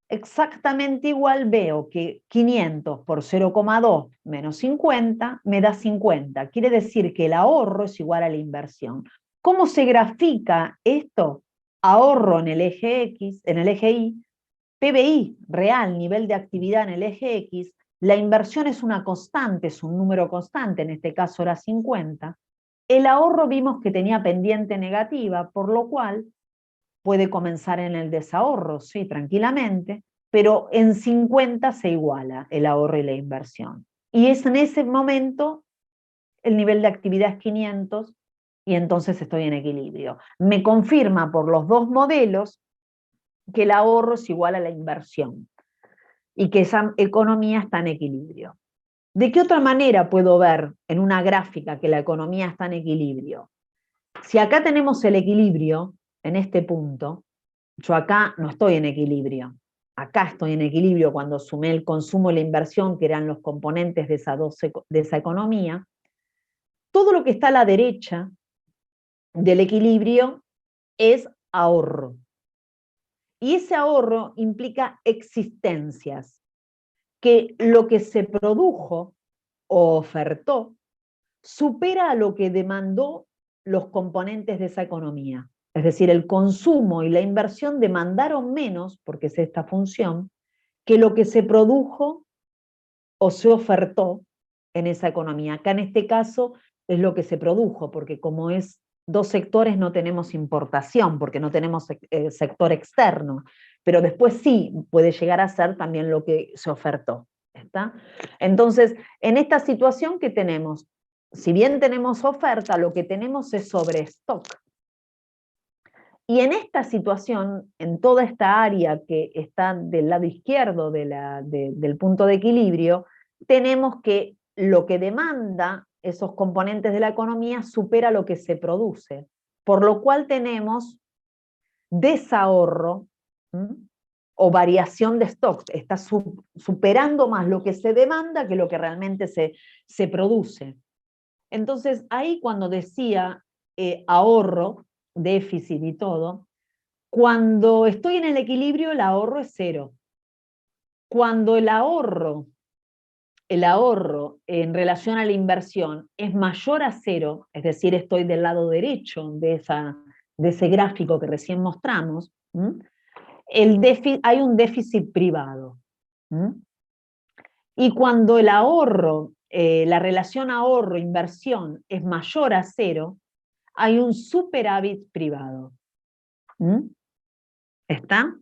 exactamente igual veo que 500 por 0,2 menos 50 me da 50. Quiere decir que el ahorro es igual a la inversión. ¿Cómo se grafica esto? Ahorro en el eje X, en el eje Y, PBI, real, nivel de actividad en el eje X, la inversión es una constante, es un número constante, en este caso era 50. El ahorro vimos que tenía pendiente negativa, por lo cual puede comenzar en el desahorro, sí, tranquilamente, pero en 50 se iguala el ahorro y la inversión. Y es en ese momento el nivel de actividad es 500 y entonces estoy en equilibrio. Me confirma por los dos modelos que el ahorro es igual a la inversión y que esa economía está en equilibrio. ¿De qué otra manera puedo ver en una gráfica que la economía está en equilibrio? Si acá tenemos el equilibrio, en este punto, yo acá no estoy en equilibrio. Acá estoy en equilibrio cuando sumé el consumo y la inversión, que eran los componentes de esa economía. Todo lo que está a la derecha del equilibrio es ahorro. Y ese ahorro implica existencias, que lo que se produjo o ofertó supera a lo que demandó los componentes de esa economía. Es decir, el consumo y la inversión demandaron menos, porque es esta función, que lo que se produjo o se ofertó en esa economía. Acá en este caso es lo que se produjo, porque como es dos sectores no tenemos importación, porque no tenemos sector externo, pero después sí puede llegar a ser también lo que se ofertó. ¿Está? Entonces, en esta situación que tenemos, si bien tenemos oferta, lo que tenemos es sobrestock. Y en esta situación, en toda esta área que está del lado izquierdo del punto de equilibrio, tenemos que lo que demanda esos componentes de la economía supera lo que se produce, por lo cual tenemos desahorro o variación de stock, está superando más lo que se demanda que lo que realmente se produce. Entonces, ahí cuando decía ahorro, déficit y todo, cuando estoy en el equilibrio, el ahorro es 0. Cuando el ahorro en relación a la inversión es mayor a 0, es decir, estoy del lado derecho de ese gráfico que recién mostramos, hay un déficit privado. Y cuando el ahorro, la relación ahorro-inversión es mayor a 0, hay un superávit privado. ¿Está?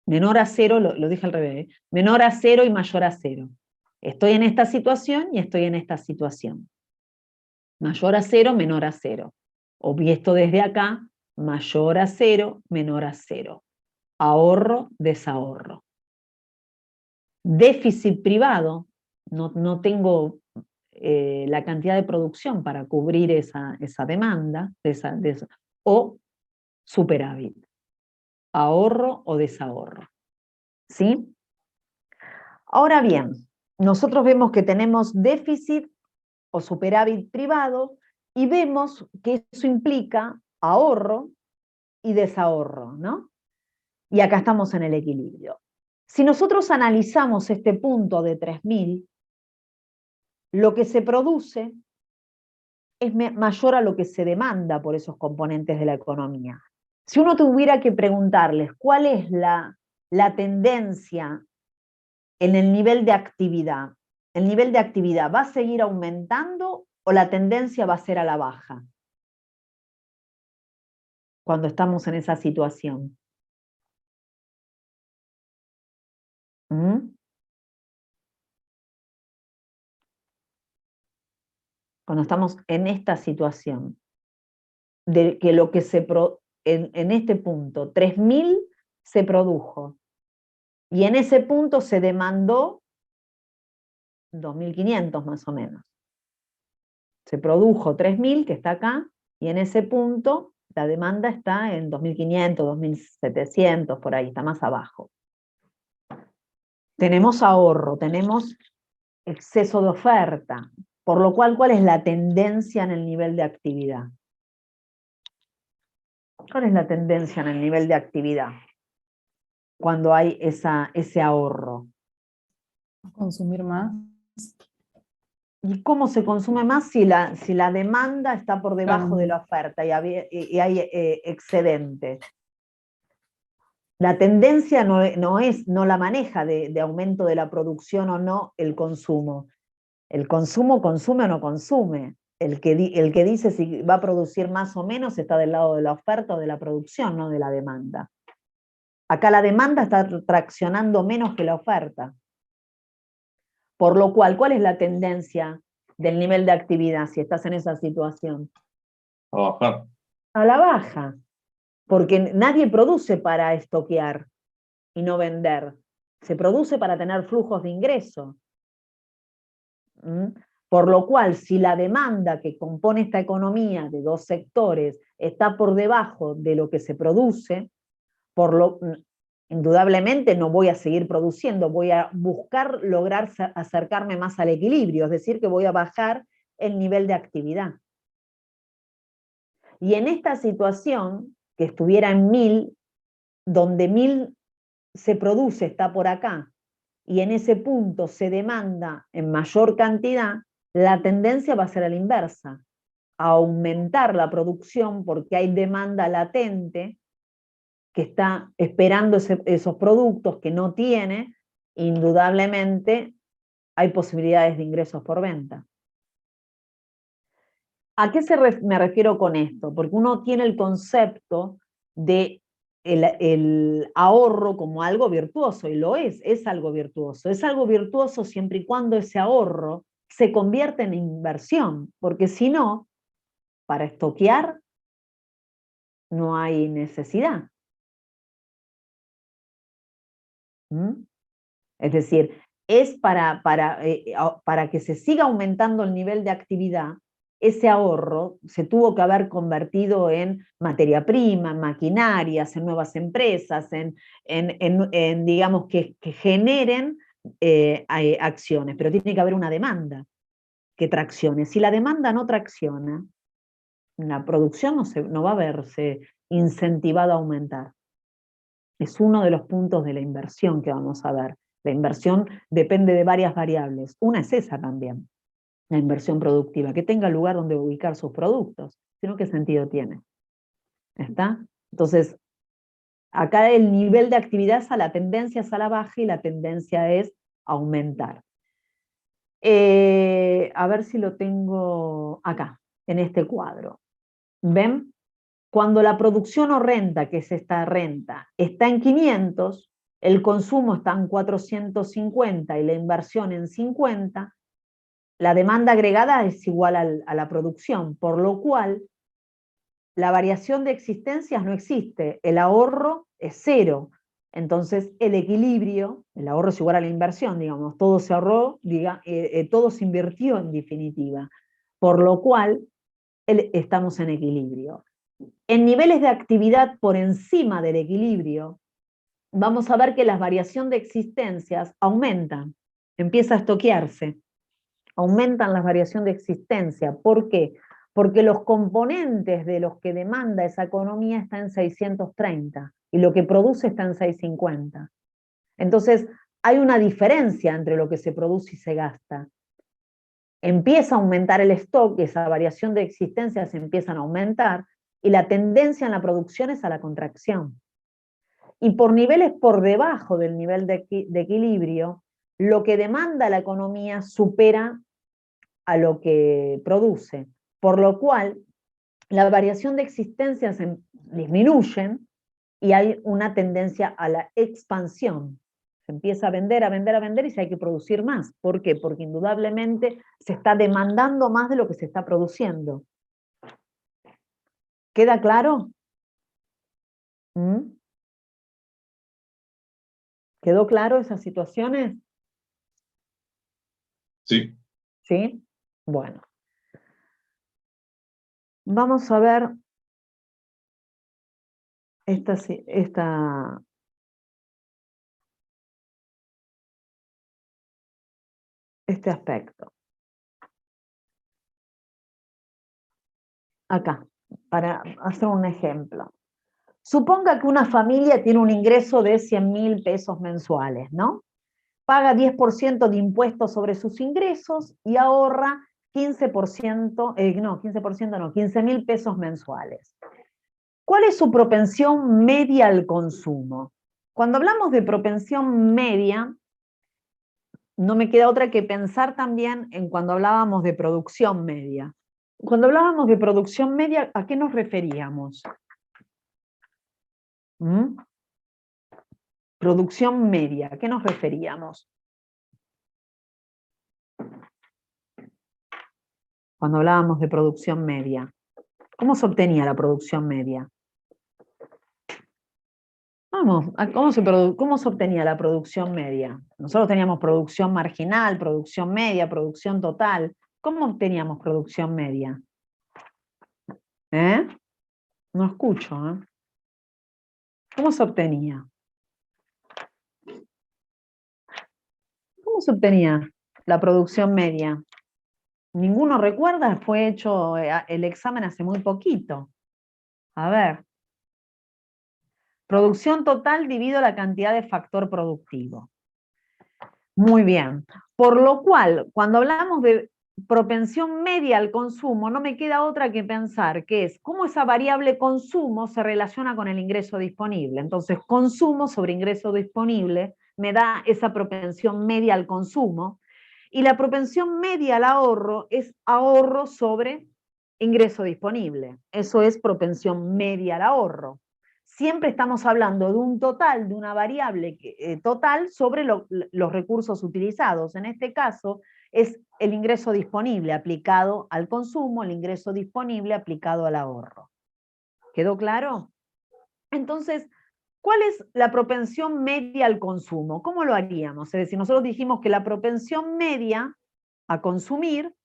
Menor a cero, lo dije al revés, menor a cero y mayor a cero. Estoy en esta situación y estoy en esta situación. Mayor a cero, menor a cero. O visto desde acá, mayor a cero, menor a cero. Ahorro, desahorro. Déficit privado, no tengo la cantidad de producción para cubrir esa demanda, o superávit. Ahorro o desahorro. ¿Sí? Ahora bien, nosotros vemos que tenemos déficit o superávit privado y vemos que eso implica ahorro y desahorro, ¿no? Y acá estamos en el equilibrio. Si nosotros analizamos este punto de 3.000, lo que se produce es mayor a lo que se demanda por esos componentes de la economía. Si uno tuviera que preguntarles cuál es la tendencia en el nivel de actividad, ¿el nivel de actividad va a seguir aumentando o la tendencia va a ser a la baja? Cuando estamos en esa situación. Cuando estamos en esta situación, de que lo que en este punto, 3.000 se produjo, y en ese punto se demandó 2.500 más o menos. Se produjo 3.000, que está acá, y en ese punto la demanda está en 2.500, 2.700, por ahí, está más abajo. Tenemos ahorro, tenemos exceso de oferta, por lo cual, ¿cuál es la tendencia en el nivel de actividad? ¿Cuál es la tendencia en el nivel de actividad cuando hay ese ahorro? Consumir más. ¿Y cómo se consume más si la demanda está por debajo de la oferta y hay excedente? La tendencia no la maneja de aumento de la producción o no el consumo. El consumo consume o no consume. El que dice si va a producir más o menos está del lado de la oferta o de la producción, no de la demanda. Acá la demanda está traccionando menos que la oferta. Por lo cual, ¿cuál es la tendencia del nivel de actividad si estás en esa situación? A bajar. A la baja. Porque nadie produce para estoquear y no vender. Se produce para tener flujos de ingreso. Por lo cual, si la demanda que compone esta economía de dos sectores está por debajo de lo que se produce, indudablemente no voy a seguir produciendo, voy a buscar lograr acercarme más al equilibrio, es decir, que voy a bajar el nivel de actividad. Y en esta situación, que estuviera en 1.000, donde 1.000 se produce, está por acá, y en ese punto se demanda en mayor cantidad, la tendencia va a ser a la inversa, a aumentar la producción porque hay demanda latente que está esperando esos productos que no tiene, indudablemente hay posibilidades de ingresos por venta. ¿A qué me refiero con esto? Porque uno tiene el concepto de el ahorro como algo virtuoso, y lo es algo virtuoso. Es algo virtuoso siempre y cuando ese ahorro se convierte en inversión, porque si no, para estoquear no hay necesidad. Es decir, es para que se siga aumentando el nivel de actividad, ese ahorro se tuvo que haber convertido en materia prima, en maquinarias, en nuevas empresas, en digamos, que generen acciones, pero tiene que haber una demanda que traccione. Si la demanda no tracciona, la producción no va a verse incentivada a aumentar. Es uno de los puntos de la inversión que vamos a ver. La inversión depende de varias variables. Una es esa también, la inversión productiva, que tenga lugar donde ubicar sus productos. Si no, ¿qué sentido tiene? ¿Está? Entonces, acá el nivel de actividad, la tendencia es a la baja y la tendencia es aumentar. A ver si lo tengo acá, en este cuadro. ¿Ven? Cuando la producción o renta, que es esta renta, está en 500, el consumo está en 450 y la inversión en 50, la demanda agregada es igual a la producción, por lo cual la variación de existencias no existe, el ahorro es cero. Entonces el equilibrio, el ahorro es igual a la inversión, digamos, todo se ahorró, todo se invirtió en definitiva, por lo cual estamos en equilibrio. En niveles de actividad por encima del equilibrio, vamos a ver que la variación de existencias aumentan, empieza a estoquearse, aumentan la variación de existencia. ¿Por qué? Porque los componentes de los que demanda esa economía están en 630 y lo que produce está en 650. Entonces, hay una diferencia entre lo que se produce y se gasta. Empieza a aumentar el stock, esa variación de existencias empiezan a aumentar, y la tendencia en la producción es a la contracción. Y por niveles por debajo del nivel de equilibrio, lo que demanda la economía supera a lo que produce, por lo cual la variación de existencias disminuyen y hay una tendencia a la expansión. Se empieza a vender, a vender, a vender y se hay que producir más. ¿Por qué? Porque indudablemente se está demandando más de lo que se está produciendo. ¿Queda claro? ¿Mm? ¿Quedó claro esas situaciones? Sí. ¿Sí? Bueno. Vamos a ver este aspecto. Acá, para hacer un ejemplo. Suponga que una familia tiene un ingreso de 100.000 pesos mensuales, ¿no? Paga 10% de impuestos sobre sus ingresos y ahorra 15%, 15.000 pesos mensuales. ¿Cuál es su propensión media al consumo? Cuando hablamos de propensión media, no me queda otra que pensar también en cuando hablábamos de producción media. Cuando hablábamos de producción media, ¿a qué nos referíamos? ¿Mm? Producción media, ¿a qué nos referíamos? Cuando hablábamos de producción media. ¿Cómo se obtenía la producción media? Vamos, ¿cómo se obtenía la producción media? Nosotros teníamos producción marginal, producción media, producción total. ¿Cómo obteníamos producción media? ¿Eh? No escucho, ¿eh? ¿Cómo se obtenía? ¿Cómo se obtenía la producción media? ¿Ninguno recuerda? Fue hecho el examen hace muy poquito. A ver. Producción total dividido la cantidad de factor productivo. Muy bien. Por lo cual, cuando hablamos de propensión media al consumo, no me queda otra que pensar que es cómo esa variable consumo se relaciona con el ingreso disponible. Entonces, consumo sobre ingreso disponible me da esa propensión media al consumo, y la propensión media al ahorro es ahorro sobre ingreso disponible. Eso es propensión media al ahorro. Siempre estamos hablando de un total, de una variable total sobre los recursos utilizados. En este caso es el ingreso disponible aplicado al consumo, el ingreso disponible aplicado al ahorro. ¿Quedó claro? Entonces, ¿cuál es la propensión media al consumo? ¿Cómo lo haríamos? Es decir, nosotros dijimos que la propensión media a consumir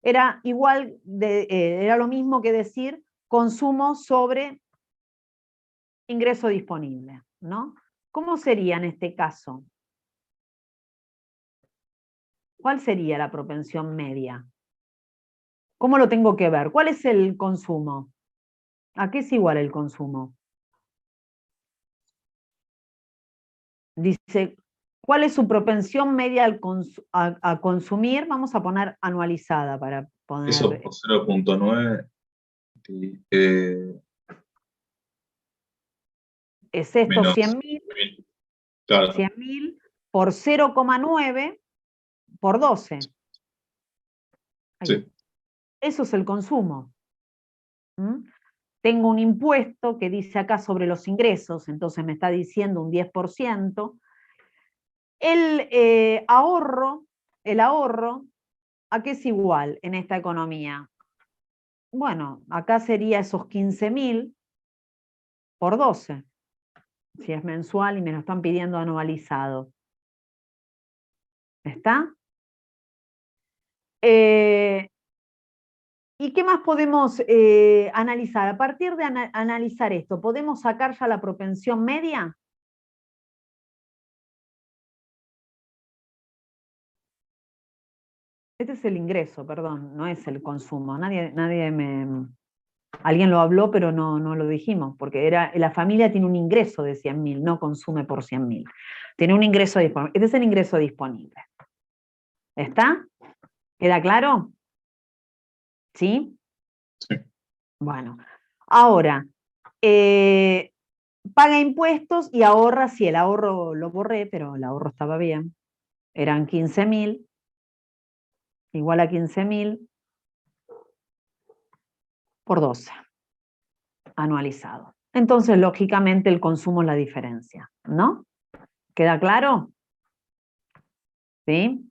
era era lo mismo que decir consumo sobre ingreso disponible, ¿no? ¿Cómo sería en este caso? ¿Cuál sería la propensión media? ¿Cómo lo tengo que ver? ¿Cuál es el consumo? ¿A qué es igual el consumo? Dice, ¿cuál es su propensión media a consumir? Vamos a poner anualizada para poner... Eso por 0.9. Es esto, Menos 100.000, claro. 100.000 por 0,9 por 12. Ahí. Sí. Eso es el consumo. ¿Mm? Tengo un impuesto que dice acá sobre los ingresos, entonces me está diciendo un 10%. El ahorro, ¿a qué es igual en esta economía? Bueno, acá sería esos 15.000 por 12, si es mensual y me lo están pidiendo anualizado. ¿Está? ¿Y qué más podemos analizar? A partir de analizar esto, ¿podemos sacar ya la propensión media? Este es el ingreso, perdón, no es el consumo. Alguien lo habló, pero no lo dijimos, porque la familia tiene un ingreso de 100.000, no consume por 100.000. Tiene un ingreso disponible. Este es el ingreso disponible. ¿Está? ¿Queda claro? ¿Sí? Sí. Bueno, ahora, paga impuestos y ahorra, sí, el ahorro lo borré, pero el ahorro estaba bien. Eran 15.000, igual a 15.000 por 12, anualizado. Entonces, lógicamente, el consumo es la diferencia, ¿no? ¿Queda claro? ¿Sí?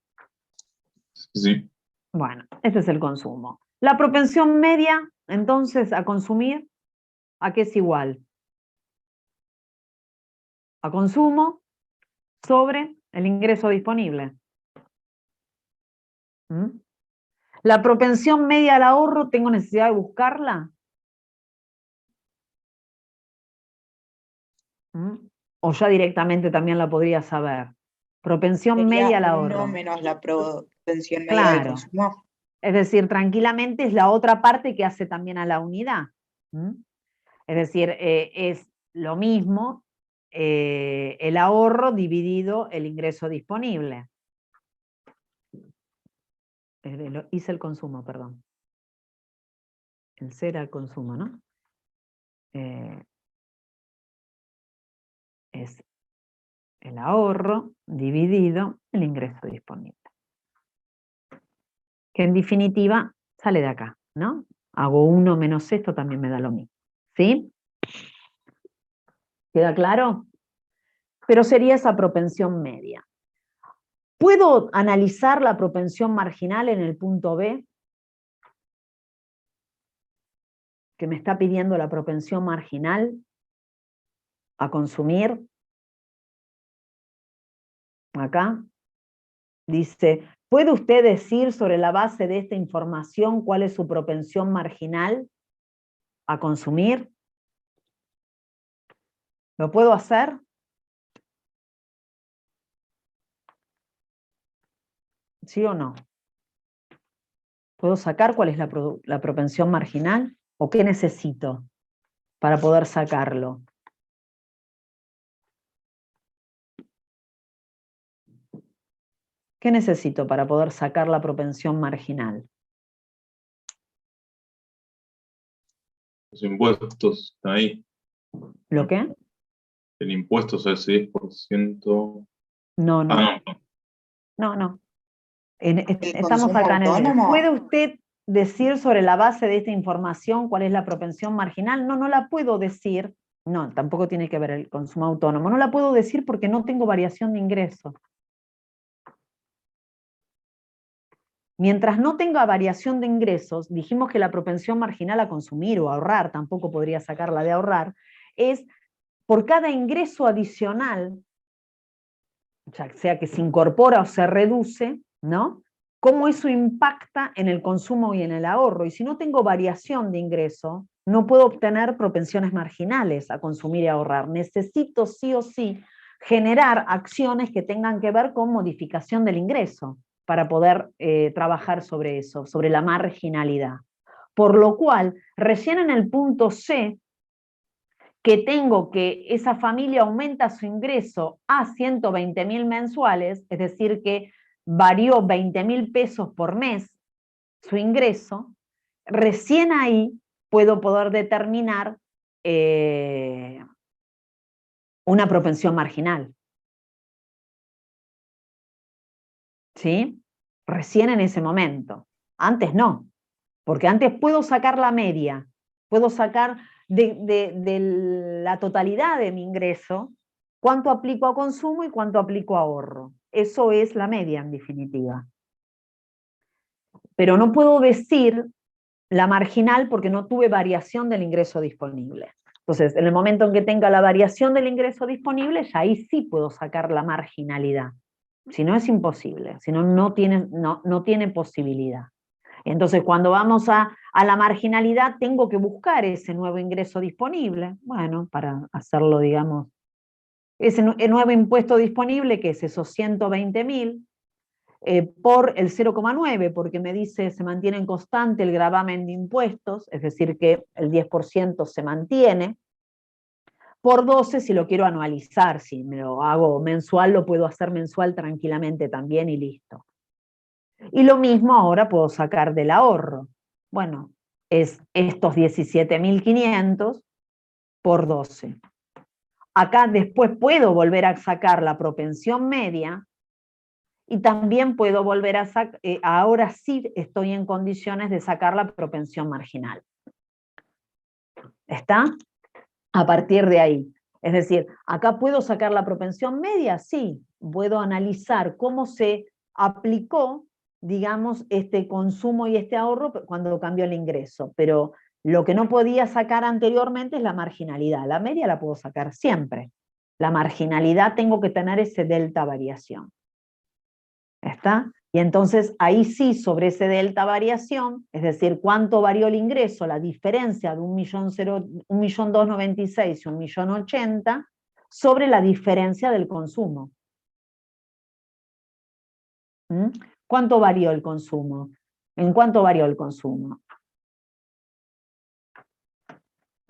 Sí. Bueno, este es el consumo. La propensión media, entonces, a consumir, ¿a qué es igual? A consumo sobre el ingreso disponible. ¿Mm? La propensión media al ahorro, ¿tengo necesidad de buscarla? ¿Mm? O ya directamente también la podría saber. Propensión Sería media al 1 ahorro. menos la propensión media del Claro. consumo. Es decir, tranquilamente es la otra parte que hace también a la unidad. ¿Mm? Es decir, es lo mismo el ahorro dividido el ingreso disponible. Hice el consumo, perdón. El C era el consumo, ¿no? Es el ahorro dividido el ingreso disponible. Que en definitiva sale de acá, ¿no? Hago 1 menos esto, también me da lo mismo. ¿Sí? ¿Queda claro? Pero sería esa propensión media. ¿Puedo analizar la propensión marginal en el punto B? Que me está pidiendo la propensión marginal a consumir. Acá dice, ¿puede usted decir sobre la base de esta información cuál es su propensión marginal a consumir? ¿Lo puedo hacer? ¿Sí o no? ¿Puedo sacar cuál es la propensión marginal? ¿O qué necesito para poder sacarlo? ¿Qué necesito para poder sacar la propensión marginal? Los impuestos están ahí. ¿Lo qué? El impuesto es el 6%. No, no. Ah, no. No. El Estamos consumo acá en el B. autónomo. ¿Puede usted decir sobre la base de esta información cuál es la propensión marginal? No la puedo decir. No, tampoco tiene que ver el consumo autónomo. No la puedo decir porque no tengo variación de ingreso. Mientras no tenga variación de ingresos, dijimos que la propensión marginal a consumir o ahorrar, tampoco podría sacarla de ahorrar, es por cada ingreso adicional, ya sea que se incorpora o se reduce, ¿no? Cómo eso impacta en el consumo y en el ahorro. Y si no tengo variación de ingreso, no puedo obtener propensiones marginales a consumir y ahorrar. Necesito sí o sí generar acciones que tengan que ver con modificación del ingreso para poder trabajar sobre eso, sobre la marginalidad. Por lo cual, recién en el punto C, que tengo que esa familia aumenta su ingreso a 120.000 mensuales, es decir, que varió 20.000 pesos por mes su ingreso, recién ahí puedo poder determinar una propensión marginal. ¿Sí? Recién en ese momento. Antes no, porque antes puedo sacar la media, Puedo sacar de la totalidad de mi ingreso cuánto aplico a consumo y cuánto aplico a ahorro. Eso es la media, en definitiva. Pero no puedo decir la marginal porque no tuve variación del ingreso disponible. Entonces, en el momento en que tenga la variación del ingreso disponible, ya ahí sí puedo sacar la marginalidad. Si no, es imposible, si no, no tiene posibilidad. Entonces, cuando vamos a la marginalidad, tengo que buscar ese nuevo ingreso disponible, bueno, para hacerlo, digamos, ese nuevo impuesto disponible, que es esos 120.000, por el 0,9, porque me dice se mantiene en constante el gravamen de impuestos, es decir, que el 10% se mantiene, por 12 si lo quiero anualizar, si me lo hago mensual, lo puedo hacer mensual tranquilamente también y listo. Y lo mismo ahora puedo sacar del ahorro. Bueno, es estos 17.500 por 12. Acá después puedo volver a sacar la propensión media y también puedo volver a sacar, ahora sí estoy en condiciones de sacar la propensión marginal. ¿Está? A partir de ahí. Es decir, acá puedo sacar la propensión media, sí, puedo analizar cómo se aplicó, digamos, este consumo y este ahorro cuando cambió el ingreso, pero lo que no podía sacar anteriormente es la marginalidad. La media la puedo sacar siempre. La marginalidad tengo que tener ese delta variación. ¿Está? Y entonces ahí sí, sobre ese delta variación, es decir, cuánto varió el ingreso, la diferencia de 1.296.000 y 1.080.000, sobre la diferencia del consumo. ¿Mm? ¿Cuánto varió el consumo? ¿En cuánto varió el consumo?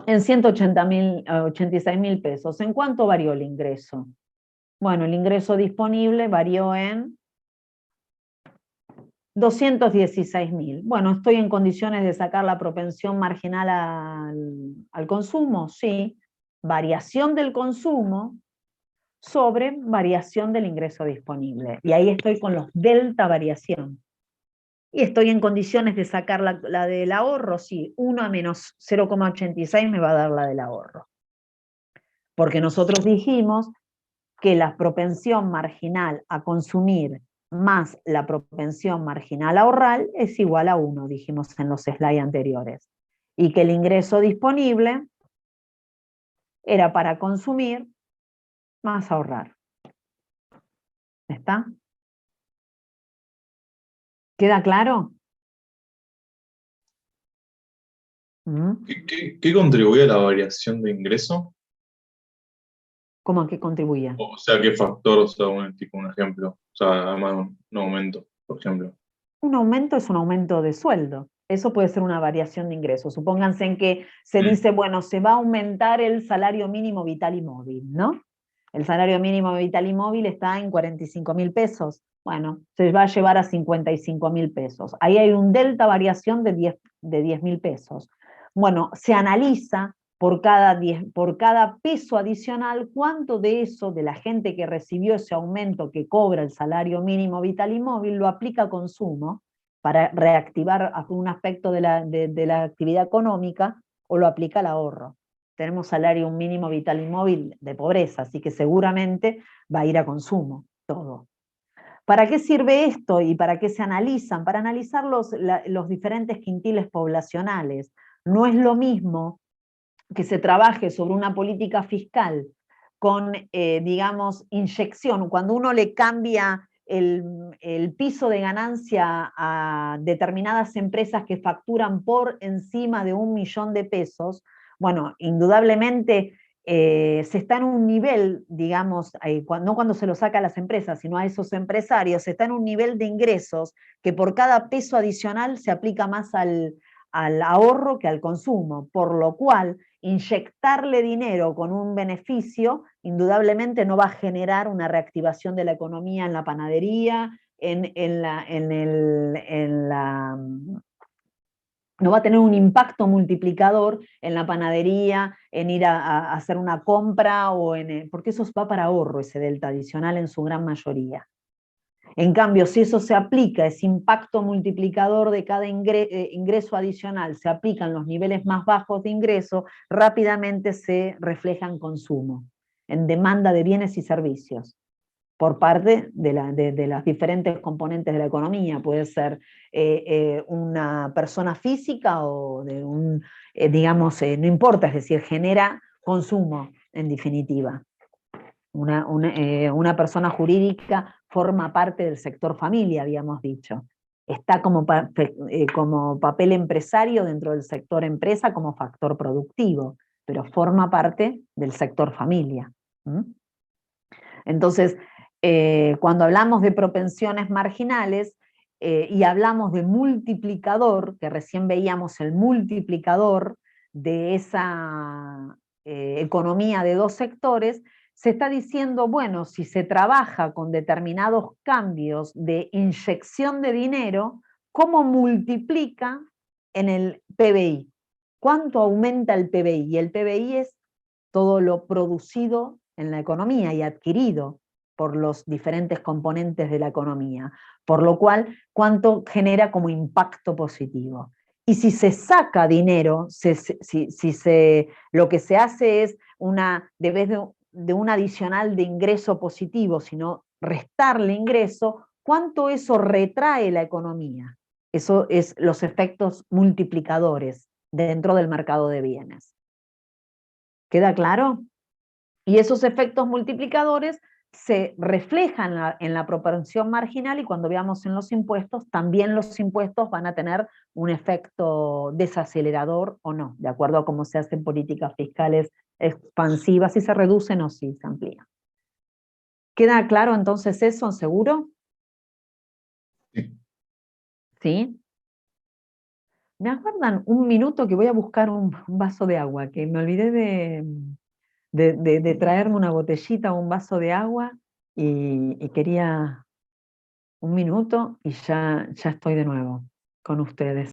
En 186.000 pesos. ¿En cuánto varió el ingreso? Bueno, el ingreso disponible varió en 216.000. Bueno, ¿estoy en condiciones de sacar la propensión marginal al consumo? Sí. Variación del consumo sobre variación del ingreso disponible. Y ahí estoy con los delta variación. Y estoy en condiciones de sacar la del ahorro, sí. 1 a menos 0,86 me va a dar la del ahorro. Porque nosotros dijimos que la propensión marginal a consumir más la propensión marginal a ahorrar es igual a 1, dijimos en los slides anteriores. Y que el ingreso disponible era para consumir más ahorrar. ¿Está? ¿Queda claro? ¿Qué contribuye a la variación de ingreso? ¿Cómo a qué contribuía? O sea, ¿qué factor? O sea, tipo un ejemplo. O sea, además de un aumento, por ejemplo. Un aumento es un aumento de sueldo. Eso puede ser una variación de ingresos. Supónganse en que se dice, bueno, se va a aumentar el salario mínimo vital y móvil, ¿no? El salario mínimo vital y móvil está en 45.000 pesos. Bueno, se va a llevar a 55.000 pesos. Ahí hay un delta variación de 10.000 pesos. Bueno, se analiza por cada peso adicional cuánto de eso, de la gente que recibió ese aumento que cobra el salario mínimo vital y móvil, lo aplica a consumo para reactivar un aspecto de la actividad económica, o lo aplica al ahorro. Tenemos salario mínimo vital y móvil de pobreza, así que seguramente va a ir a consumo, todo. ¿Para qué sirve esto y para qué se analizan? Para analizar los diferentes quintiles poblacionales. No es lo mismo que se trabaje sobre una política fiscal con, digamos, inyección, cuando uno le cambia el piso de ganancia a determinadas empresas que facturan por encima de 1 millón de pesos, bueno, indudablemente se está en un nivel, digamos, no cuando se lo saca a las empresas, sino a esos empresarios, se está en un nivel de ingresos que por cada peso adicional se aplica más al ahorro que al consumo, por lo cual inyectarle dinero con un beneficio indudablemente no va a generar una reactivación de la economía en la panadería, no va a tener un impacto multiplicador en la panadería, en ir a hacer una compra, porque eso va para ahorro, ese delta adicional en su gran mayoría. En cambio, si eso se aplica, ese impacto multiplicador de cada ingreso adicional se aplica en los niveles más bajos de ingreso, rápidamente se refleja en consumo, en demanda de bienes y servicios, por parte de las diferentes componentes de la economía. Puede ser una persona física o de un, digamos, no importa, es decir, genera consumo, en definitiva. Una persona jurídica forma parte del sector familia, habíamos dicho. Está como papel empresario dentro del sector empresa como factor productivo, pero forma parte del sector familia. Entonces, cuando hablamos de propensiones marginales y hablamos de multiplicador, que recién veíamos el multiplicador de esa economía de dos sectores, se está diciendo, bueno, si se trabaja con determinados cambios de inyección de dinero, ¿cómo multiplica en el PBI? ¿Cuánto aumenta el PBI? Y el PBI es todo lo producido en la economía y adquirido por los diferentes componentes de la economía, por lo cual, ¿cuánto genera como impacto positivo? Y si se saca dinero, lo que se hace es de vez de un adicional de ingreso positivo, sino restarle ingreso, ¿cuánto eso retrae la economía? Eso es los efectos multiplicadores dentro del mercado de bienes. ¿Queda claro? Y esos efectos multiplicadores se reflejan en la proporción marginal, y cuando veamos en los impuestos, también los impuestos van a tener un efecto desacelerador o no, de acuerdo a cómo se hacen políticas fiscales expansivas, si se reducen o si se amplían. ¿Queda claro entonces eso, seguro? Sí. ¿Sí? ¿Me acuerdan un minuto que voy a buscar un vaso de agua? Que me olvidé de traerme una botellita o un vaso de agua y quería un minuto y ya estoy de nuevo con ustedes.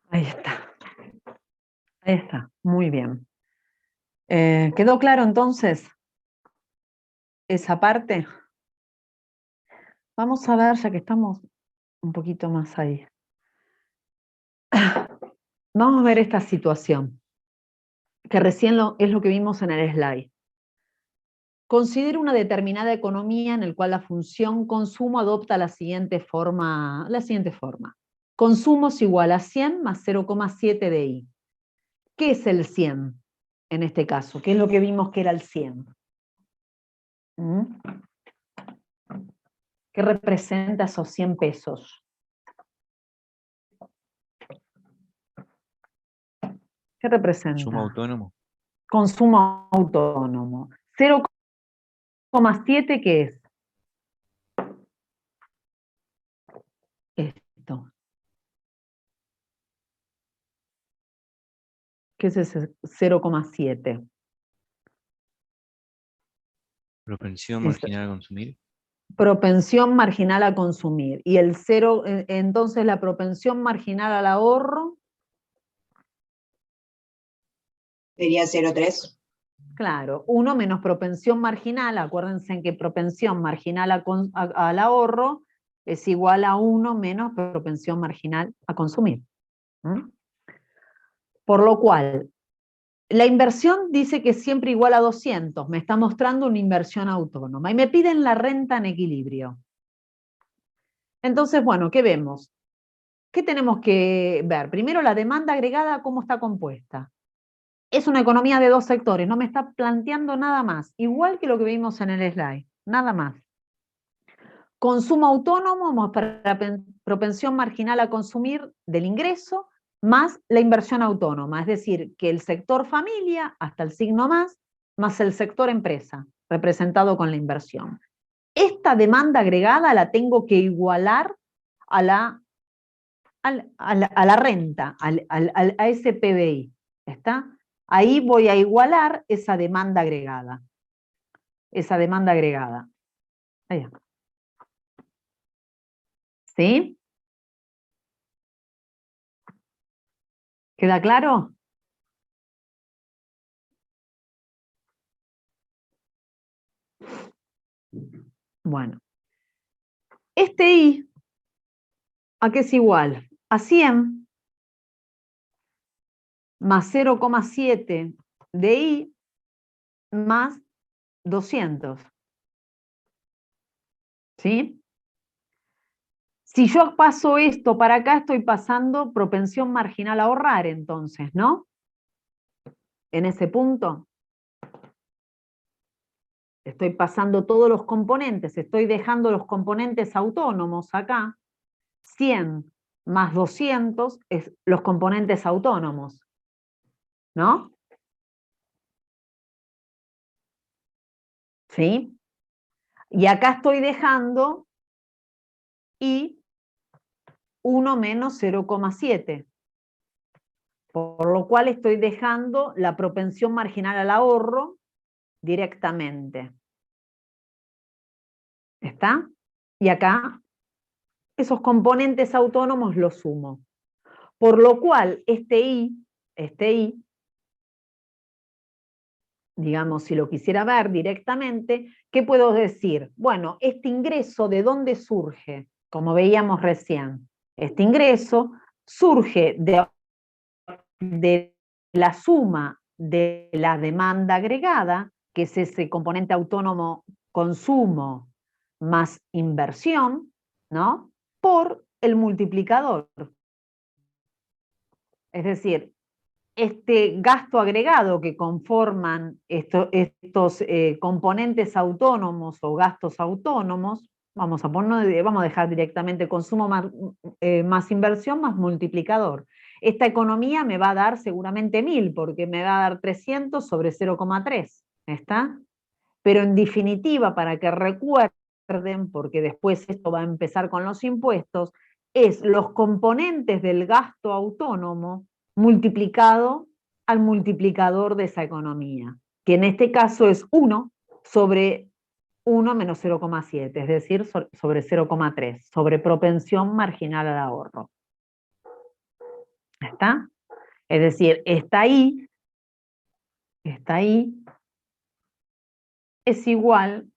Ahí está. Ahí está. Muy bien. ¿Quedó claro entonces esa parte? Vamos a ver, ya que estamos un poquito más ahí. Vamos a ver esta situación, que recién es lo que vimos en el slide. Considera una determinada economía en la cual la función consumo adopta la siguiente forma. Consumo es igual a 100 más 0,7 de I. ¿Qué es el 100 en este caso? ¿Qué es lo que vimos que era el 100? ¿Qué representa esos 100 pesos? ¿Qué representa? Consumo autónomo. Consumo autónomo. 0,7, ¿qué es? Esto. ¿Qué es ese 0,7? Propensión marginal a consumir. Propensión marginal a consumir. Y el 0, entonces la propensión marginal al ahorro. Sería 0,3. Claro, 1 menos propensión marginal, acuérdense en que propensión marginal al ahorro es igual a 1 menos propensión marginal a consumir. Por lo cual, La inversión dice que es siempre igual a 200, me está mostrando una inversión autónoma, y me piden la renta en equilibrio. Entonces, bueno, ¿qué vemos? ¿Qué tenemos que ver? Primero, la demanda agregada, ¿cómo está compuesta? Es una economía de dos sectores, no me está planteando nada más, igual que lo que vimos en el slide, nada más. Consumo autónomo más propensión marginal a consumir del ingreso, más la inversión autónoma, es decir, que el sector familia, hasta el signo más el sector empresa, representado con la inversión. Esta demanda agregada la tengo que igualar a la renta, a ese PBI, ¿está? Ahí voy a igualar esa demanda agregada. Esa demanda agregada. Ahí. ¿Sí? ¿Queda claro? Bueno. Este I, ¿a qué es igual? A 100 más 0,7 de I más 200. ¿Sí? Si yo paso esto para acá, estoy pasando propensión marginal a ahorrar, entonces, ¿no? En ese punto. Estoy pasando todos los componentes, estoy dejando los componentes autónomos acá. 100 más 200 es los componentes autónomos, ¿no? ¿Sí? Y acá estoy dejando I 1 menos 0,7. Por lo cual estoy dejando la propensión marginal al ahorro directamente. ¿Está? Y acá esos componentes autónomos los sumo. Por lo cual este I, digamos, si lo quisiera ver directamente, ¿qué puedo decir? Bueno, este ingreso, ¿de dónde surge? Como veíamos recién, este ingreso surge de la suma de la demanda agregada, que es ese componente autónomo consumo más inversión, ¿no? Por el multiplicador. Es decir, este gasto agregado que conforman estos componentes autónomos o gastos autónomos, vamos a dejar directamente consumo más inversión más multiplicador. Esta economía me va a dar seguramente 1000, porque me va a dar 300 sobre 0,3, ¿está? Pero en definitiva, para que recuerden, porque después esto va a empezar con los impuestos, es los componentes del gasto autónomo multiplicado al multiplicador de esa economía, que en este caso es 1 sobre 1 menos 0,7, es decir, sobre 0,3, sobre propensión marginal al ahorro. ¿Está? Es decir, está ahí, es igual,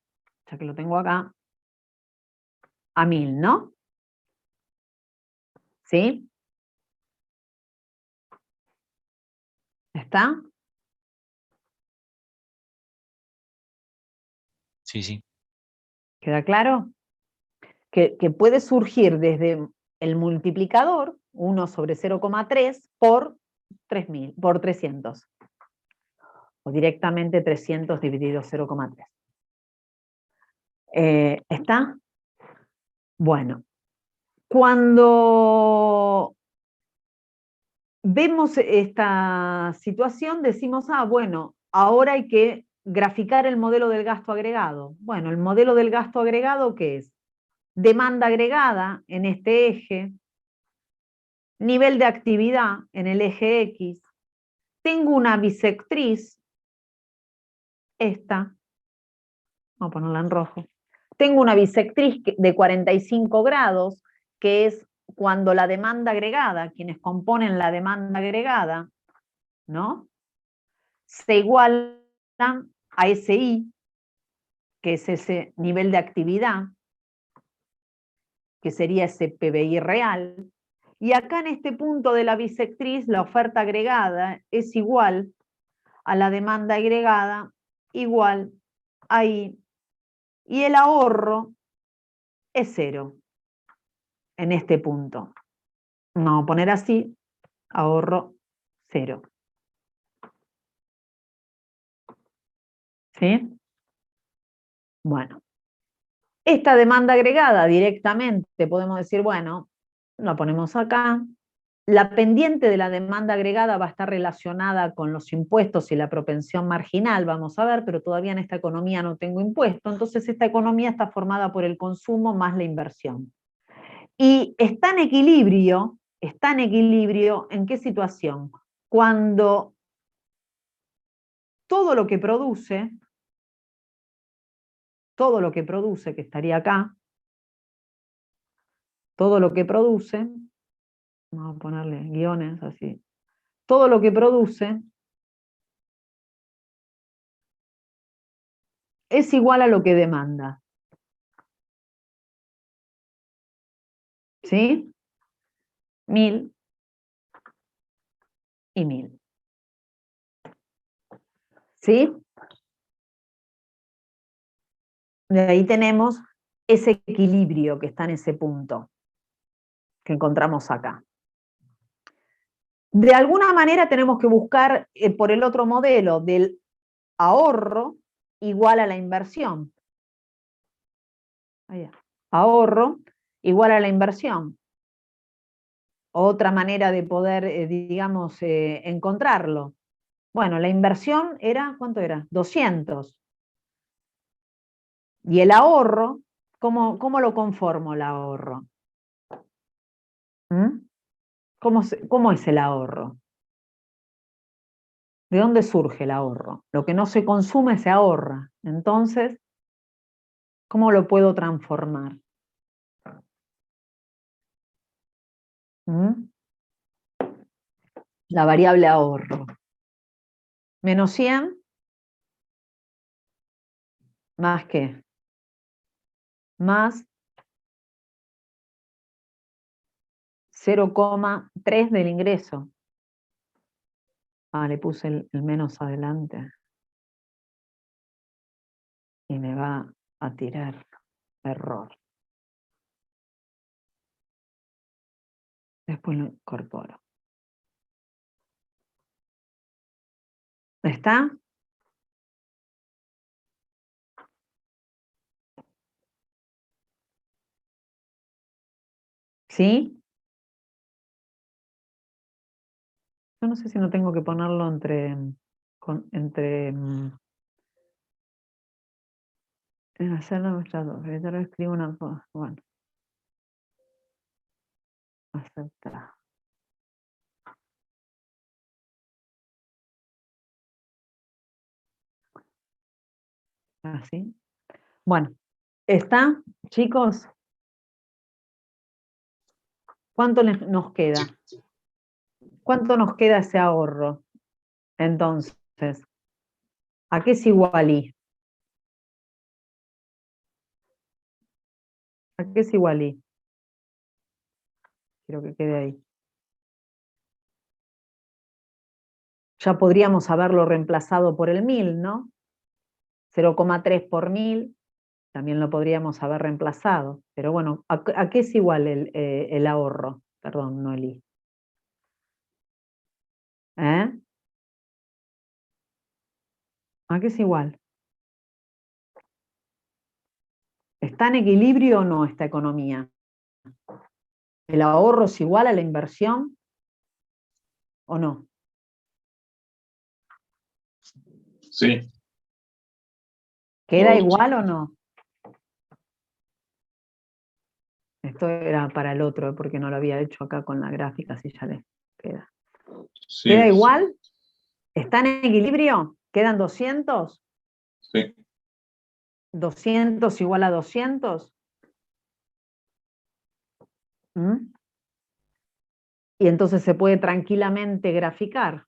ya que lo tengo acá, a 1000, ¿no? ¿Sí? ¿Está? Sí, sí. ¿Queda claro? Que puede surgir desde el multiplicador, 1 sobre 0,3 por 3000, por 300. O directamente 300 dividido 0,3. ¿Está? Bueno, cuando vemos esta situación decimos, bueno, ahora hay que graficar el modelo del gasto agregado. Bueno, el modelo del gasto agregado, ¿qué es? Demanda agregada en este eje, nivel de actividad en el eje X, tengo una bisectriz, esta, vamos a ponerla en rojo, tengo una bisectriz de 45 grados, que es cuando la demanda agregada, quienes componen la demanda agregada, ¿no? Se igualan a ese I, que es ese nivel de actividad, que sería ese PBI real, y acá en este punto de la bisectriz, la oferta agregada es igual a la demanda agregada igual a I. Y el ahorro es 0 en este punto. Vamos a poner así, ahorro 0. ¿Sí? Bueno. Esta demanda agregada directamente podemos decir, bueno, la ponemos acá. La pendiente de la demanda agregada va a estar relacionada con los impuestos y la propensión marginal, vamos a ver, pero todavía en esta economía no tengo impuesto, entonces esta economía está formada por el consumo más la inversión. Y está en equilibrio, ¿en qué situación? Cuando todo lo que produce, que estaría acá, todo lo que produce, vamos a ponerle guiones así, todo lo que produce es igual a lo que demanda. ¿Sí? 1000 y 1000. ¿Sí? De ahí tenemos ese equilibrio que está en ese punto que encontramos acá. De alguna manera tenemos que buscar por el otro modelo del ahorro igual a la inversión. Ahorro igual a la inversión. Otra manera de poder, digamos, encontrarlo. Bueno, la inversión era, ¿cuánto era? 200. Y el ahorro, ¿cómo lo conformo el ahorro? ¿Mm? ¿Cómo es el ahorro? ¿De dónde surge el ahorro? Lo que no se consume se ahorra. Entonces, ¿cómo lo puedo transformar? ¿Mm? La variable ahorro. Menos 100, ¿más qué? Más 0,3 del ingreso. Le puse el menos adelante. Y me va a tirar error. Después lo incorporo. ¿Está? ¿Sí? Yo no sé si no tengo que ponerlo entre en hacer la muestra 2. Yo lo escribo una cosa. Bueno. Aceptar. Así. Bueno, ¿está, chicos? ¿Cuánto nos queda? ¿Cuánto nos queda ese ahorro? Entonces, ¿a qué es igual I? ¿A qué es igual I? Quiero que quede ahí. Ya podríamos haberlo reemplazado por el 1000, ¿no? 0,3 por 1000, también lo podríamos haber reemplazado. Pero bueno, ¿a qué es igual el ahorro? Perdón, no el I. ¿A qué es igual? ¿Está en equilibrio o no esta economía? ¿El ahorro es igual a la inversión o no? Sí. ¿Queda igual o no? Esto era para el otro, porque no lo había hecho acá con la gráfica, así ya les queda. Sí. ¿Queda igual? ¿Está en equilibrio? ¿Quedan 200? Sí. ¿200 igual a 200? ¿Mm? Y entonces se puede tranquilamente graficar.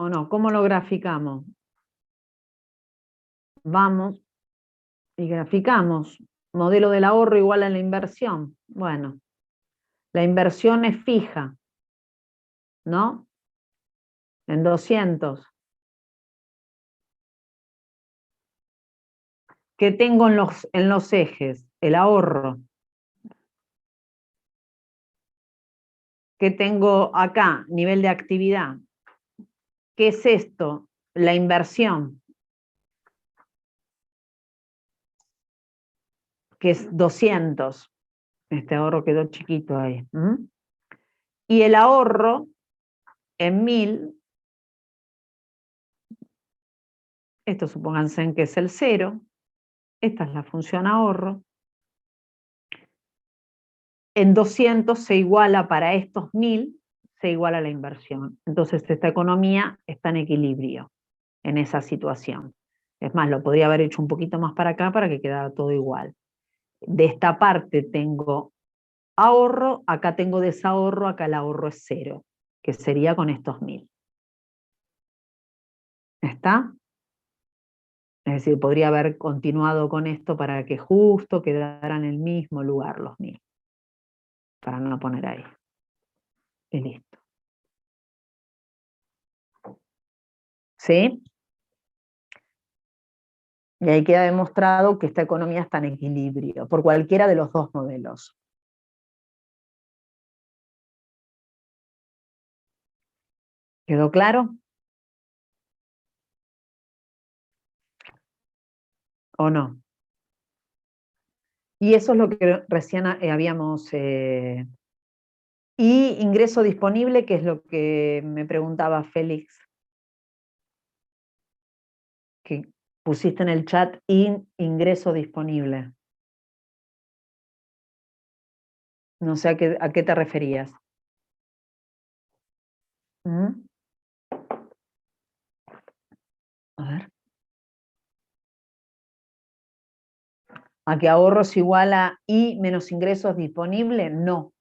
¿O no? ¿Cómo lo graficamos? Vamos y graficamos. Modelo del ahorro igual a la inversión. Bueno, la inversión es fija, ¿no? en 200. ¿Qué tengo en los ejes? El ahorro. ¿Qué tengo acá? Nivel de actividad. ¿Qué es esto? La inversión, que es 200. Este ahorro quedó chiquito ahí. Y el ahorro en 1000, esto supónganse que es el 0, esta es la función ahorro, en 200 se iguala para estos 1000, se iguala a la inversión. Entonces esta economía está en equilibrio en esa situación. Es más, lo podría haber hecho un poquito más para acá para que quedara todo igual. De esta parte tengo ahorro, acá tengo desahorro, acá el ahorro es 0, que sería con estos 1000. ¿Está? Es decir, podría haber continuado con esto para que justo quedaran en el mismo lugar los 1000. Para no poner ahí. Y listo. ¿Sí? Y ahí queda demostrado que esta economía está en equilibrio, por cualquiera de los dos modelos. ¿Quedó claro? ¿O no? Y eso es lo que recién habíamos... y ingreso disponible, que es lo que me preguntaba Félix, que pusiste en el chat, ingreso disponible. No sé a qué te referías. ¿Mm? A ver. ¿A que ahorro es igual a I menos ingresos disponibles? No.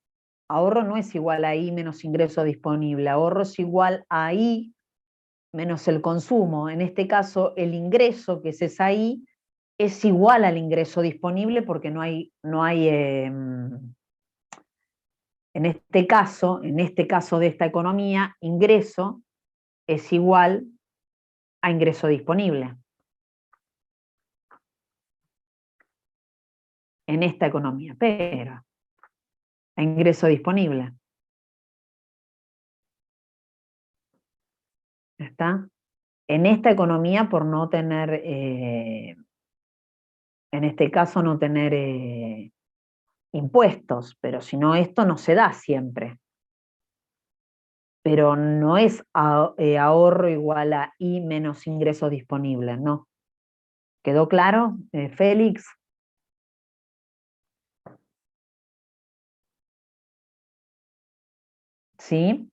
Ahorro no es igual a I menos ingreso disponible. Ahorro es igual a I menos el consumo. En este caso, el ingreso, que es esa I, es igual al ingreso disponible porque no hay en este caso de esta economía, ingreso es igual a ingreso disponible. En esta economía, pero a ingreso disponible. ¿Está? En esta economía, por no tener, en este caso, no tener impuestos, pero si no, esto no se da siempre. Pero no es ahorro igual a I menos ingresos disponibles, no. ¿Quedó claro, Félix? ¿Sí?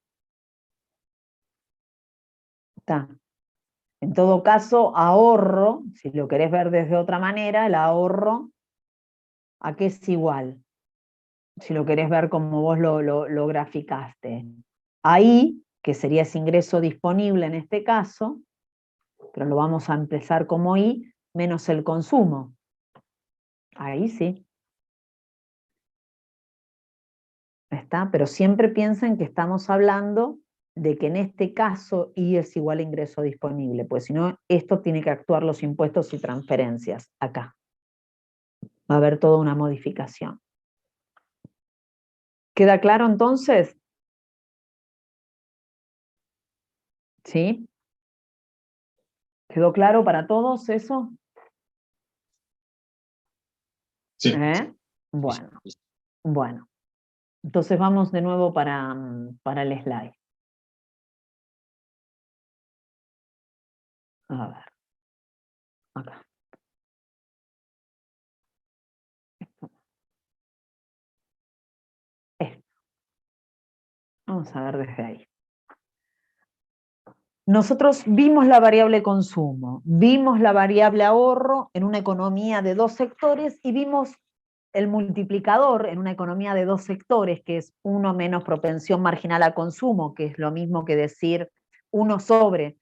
Está. En todo caso, ahorro, si lo querés ver desde otra manera, el ahorro, ¿a qué es igual? Si lo querés ver como vos lo graficaste. Ahí, que sería ese ingreso disponible en este caso, pero lo vamos a empezar como I, menos el consumo. Ahí sí. ¿Está? Pero siempre piensen que estamos hablando de que en este caso I es igual a ingreso disponible, pues si no, esto tiene que actuar los impuestos y transferencias acá. Va a haber toda una modificación. ¿Queda claro entonces? ¿Sí? ¿Quedó claro para todos eso? Sí. Bueno, bueno. Entonces vamos de nuevo para el slide. A ver. Acá. Esto. Vamos a ver desde ahí. Nosotros vimos la variable consumo, vimos la variable ahorro en una economía de dos sectores y vimos el multiplicador en una economía de dos sectores, que es 1 menos propensión marginal a consumo, que es lo mismo que decir 1 sobre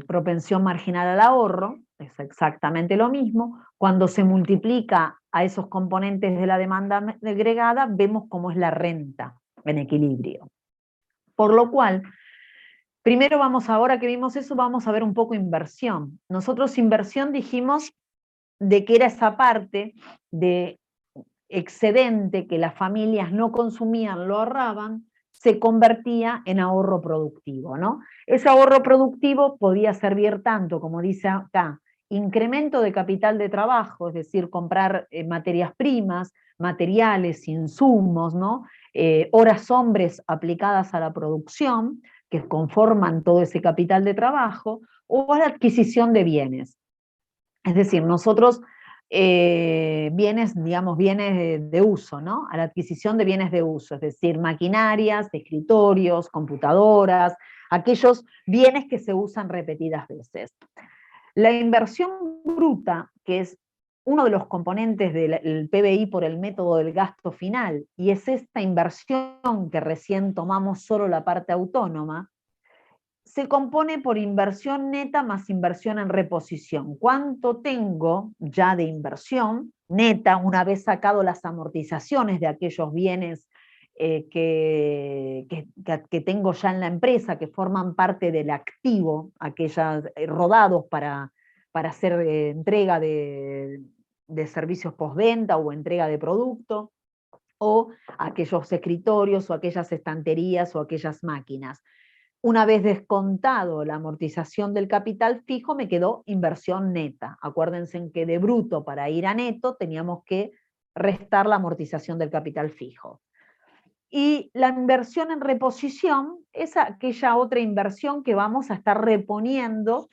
propensión marginal al ahorro, es exactamente lo mismo. Cuando se multiplica a esos componentes de la demanda agregada, vemos cómo es la renta en equilibrio. Por lo cual, Primero ahora que vimos eso, vamos a ver un poco inversión. Nosotros inversión dijimos de que era esa parte de excedente que las familias no consumían, lo ahorraban, se convertía en ahorro productivo, ¿no? Ese ahorro productivo podía servir tanto, como dice acá, incremento de capital de trabajo, es decir, comprar materias primas, materiales, insumos, ¿no? Horas hombres aplicadas a la producción, que conforman todo ese capital de trabajo, o a la adquisición de bienes. Es decir, nosotros bienes, digamos, bienes de uso, ¿no? A la adquisición de bienes de uso, es decir, maquinarias, escritorios, computadoras, aquellos bienes que se usan repetidas veces. La inversión bruta, que es uno de los componentes del PBI por el método del gasto final, y es esta inversión que recién tomamos solo la parte autónoma, se compone por inversión neta más inversión en reposición. ¿Cuánto tengo ya de inversión neta una vez sacado las amortizaciones de aquellos bienes que tengo ya en la empresa, que forman parte del activo, aquellos rodados para hacer entrega de servicios postventa o entrega de producto, o aquellos escritorios o aquellas estanterías o aquellas máquinas? Una vez descontado la amortización del capital fijo, me quedó inversión neta. Acuérdense que de bruto para ir a neto teníamos que restar la amortización del capital fijo. Y la inversión en reposición es aquella otra inversión que vamos a estar reponiendo,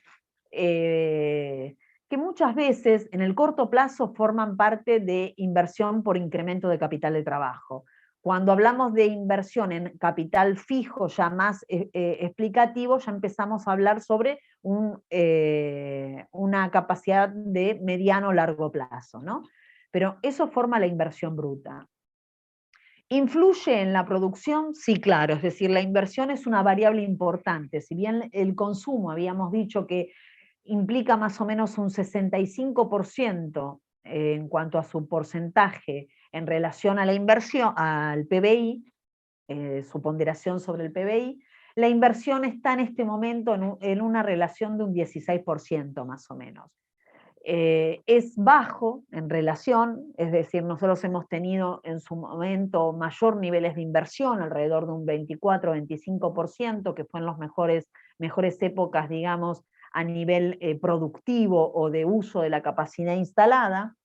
que muchas veces en el corto plazo forman parte de inversión por incremento de capital de trabajo. Cuando hablamos de inversión en capital fijo, ya más explicativo, ya empezamos a hablar sobre una capacidad de mediano o largo plazo, ¿no? Pero eso forma la inversión bruta. ¿Influye en la producción? Sí, claro, es decir, la inversión es una variable importante. Si bien el consumo, habíamos dicho que implica más o menos un 65% en cuanto a su porcentaje en relación a la inversión, al PBI, su ponderación sobre el PBI, la inversión está en este momento en una relación de un 16% más o menos. Es bajo en relación, es decir, nosotros hemos tenido en su momento mayor niveles de inversión, alrededor de un 24-25%, que fue en las mejores épocas, digamos, a nivel productivo o de uso de la capacidad instalada,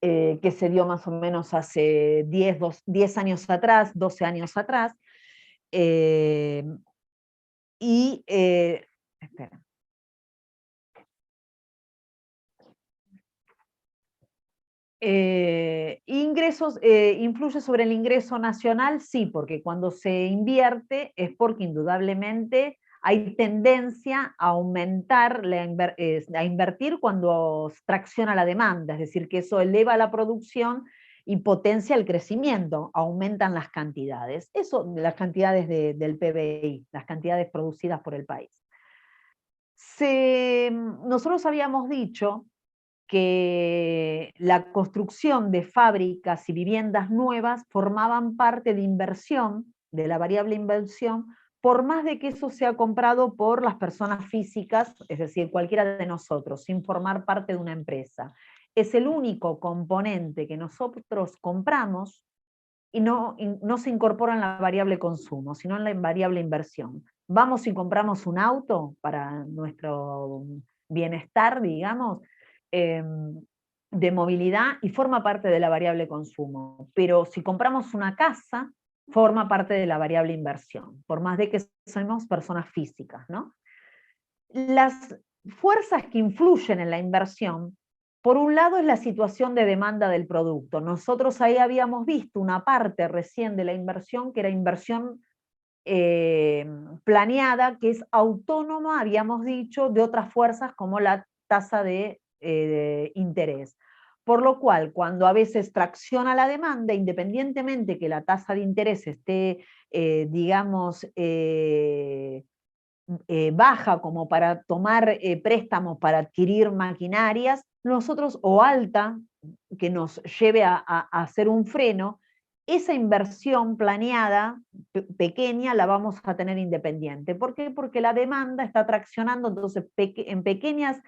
que se dio más o menos hace 10 años atrás, 12 años atrás, espera. Ingresos, ¿influye sobre el ingreso nacional? Sí, porque cuando se invierte es porque indudablemente hay tendencia a aumentar, a invertir cuando tracciona la demanda, es decir, que eso eleva la producción y potencia el crecimiento, aumentan las cantidades. Eso, las cantidades del PBI, las cantidades producidas por el país. Nosotros habíamos dicho que la construcción de fábricas y viviendas nuevas formaban parte de inversión, de la variable inversión, por más de que eso sea comprado por las personas físicas, es decir, cualquiera de nosotros, sin formar parte de una empresa. Es el único componente que nosotros compramos y no se incorpora en la variable consumo, sino en la variable inversión. Vamos y compramos un auto para nuestro bienestar, digamos, de movilidad, y forma parte de la variable consumo. Pero si compramos una casa, forma parte de la variable inversión, por más de que somos personas físicas, ¿no? Las fuerzas que influyen en la inversión, por un lado, es la situación de demanda del producto. Nosotros ahí habíamos visto una parte recién de la inversión, que era inversión planeada, que es autónoma, habíamos dicho, de otras fuerzas como la tasa de interés. Por lo cual, cuando a veces tracciona la demanda, independientemente que la tasa de interés esté, digamos, baja como para tomar préstamos para adquirir maquinarias, nosotros, o alta, que nos lleve a hacer un freno, esa inversión planeada, pequeña, la vamos a tener independiente. ¿Por qué? Porque la demanda está traccionando, entonces en pequeñas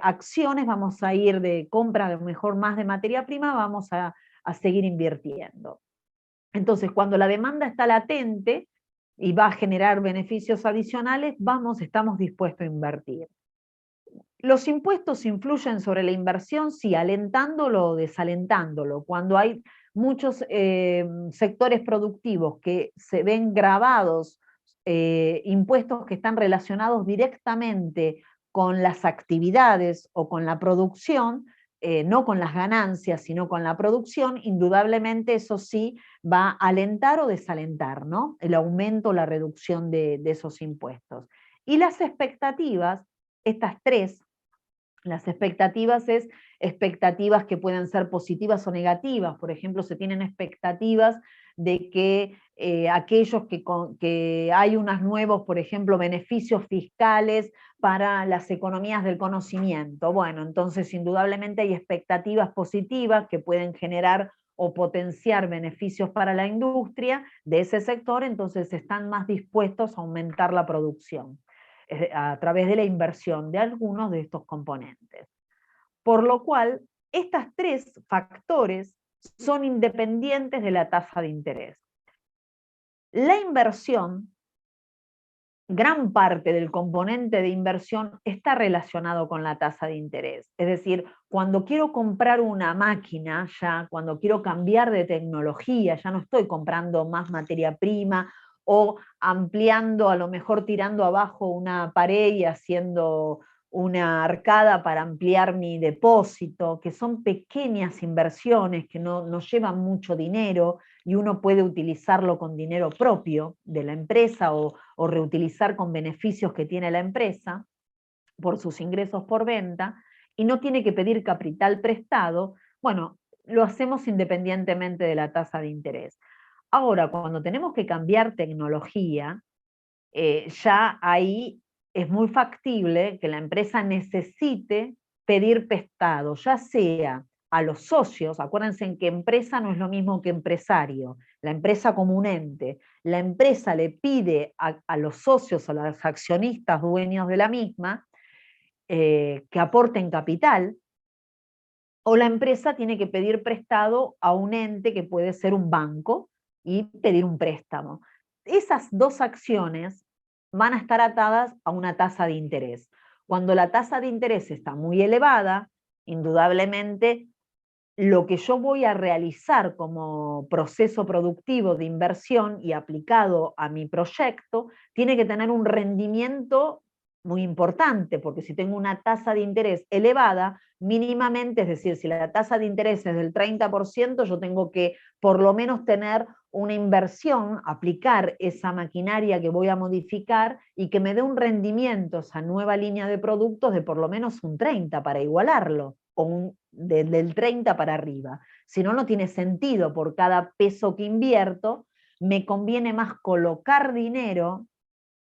acciones vamos a ir de compra, a lo mejor más de materia prima, vamos a seguir invirtiendo. Entonces, cuando la demanda está latente y va a generar beneficios adicionales, estamos dispuestos a invertir. Los impuestos influyen sobre la inversión, sí, alentándolo o desalentándolo. Cuando hay muchos sectores productivos que se ven gravados, impuestos que están relacionados directamente con las actividades o con la producción, no con las ganancias, sino con la producción, indudablemente eso sí va a alentar o desalentar, ¿no? El aumento o la reducción de esos impuestos. Y las expectativas, estas tres, las expectativas es expectativas que pueden ser positivas o negativas. Por ejemplo, se tienen expectativas de que aquellos que hay unos nuevos, por ejemplo, beneficios fiscales para las economías del conocimiento. Bueno, entonces indudablemente hay expectativas positivas que pueden generar o potenciar beneficios para la industria de ese sector, entonces están más dispuestos a aumentar la producción a través de la inversión de algunos de estos componentes. Por lo cual, estos tres factores son independientes de la tasa de interés. La inversión, gran parte del componente de inversión está relacionado con la tasa de interés. Es decir, cuando quiero comprar una máquina, ya cuando quiero cambiar de tecnología, ya no estoy comprando más materia prima o ampliando, a lo mejor tirando abajo una pared y haciendo una arcada para ampliar mi depósito, que son pequeñas inversiones que no llevan mucho dinero y uno puede utilizarlo con dinero propio de la empresa o reutilizar con beneficios que tiene la empresa por sus ingresos por venta, y no tiene que pedir capital prestado, bueno, lo hacemos independientemente de la tasa de interés. Ahora, cuando tenemos que cambiar tecnología, ya ahí es muy factible que la empresa necesite pedir prestado, ya sea a los socios, acuérdense en que empresa no es lo mismo que empresario, la empresa como un ente, la empresa le pide a los socios, a los accionistas dueños de la misma, que aporten capital, o la empresa tiene que pedir prestado a un ente que puede ser un banco y pedir un préstamo. Esas dos acciones van a estar atadas a una tasa de interés. Cuando la tasa de interés está muy elevada, indudablemente lo que yo voy a realizar como proceso productivo de inversión y aplicado a mi proyecto tiene que tener un rendimiento muy importante, porque si tengo una tasa de interés elevada, mínimamente, es decir, si la tasa de interés es del 30%, yo tengo que por lo menos tener una inversión, aplicar esa maquinaria que voy a modificar y que me dé un rendimiento, esa nueva línea de productos, de por lo menos un 30 para igualarlo, o del 30 para arriba. Si no, no tiene sentido. Por cada peso que invierto, me conviene más colocar dinero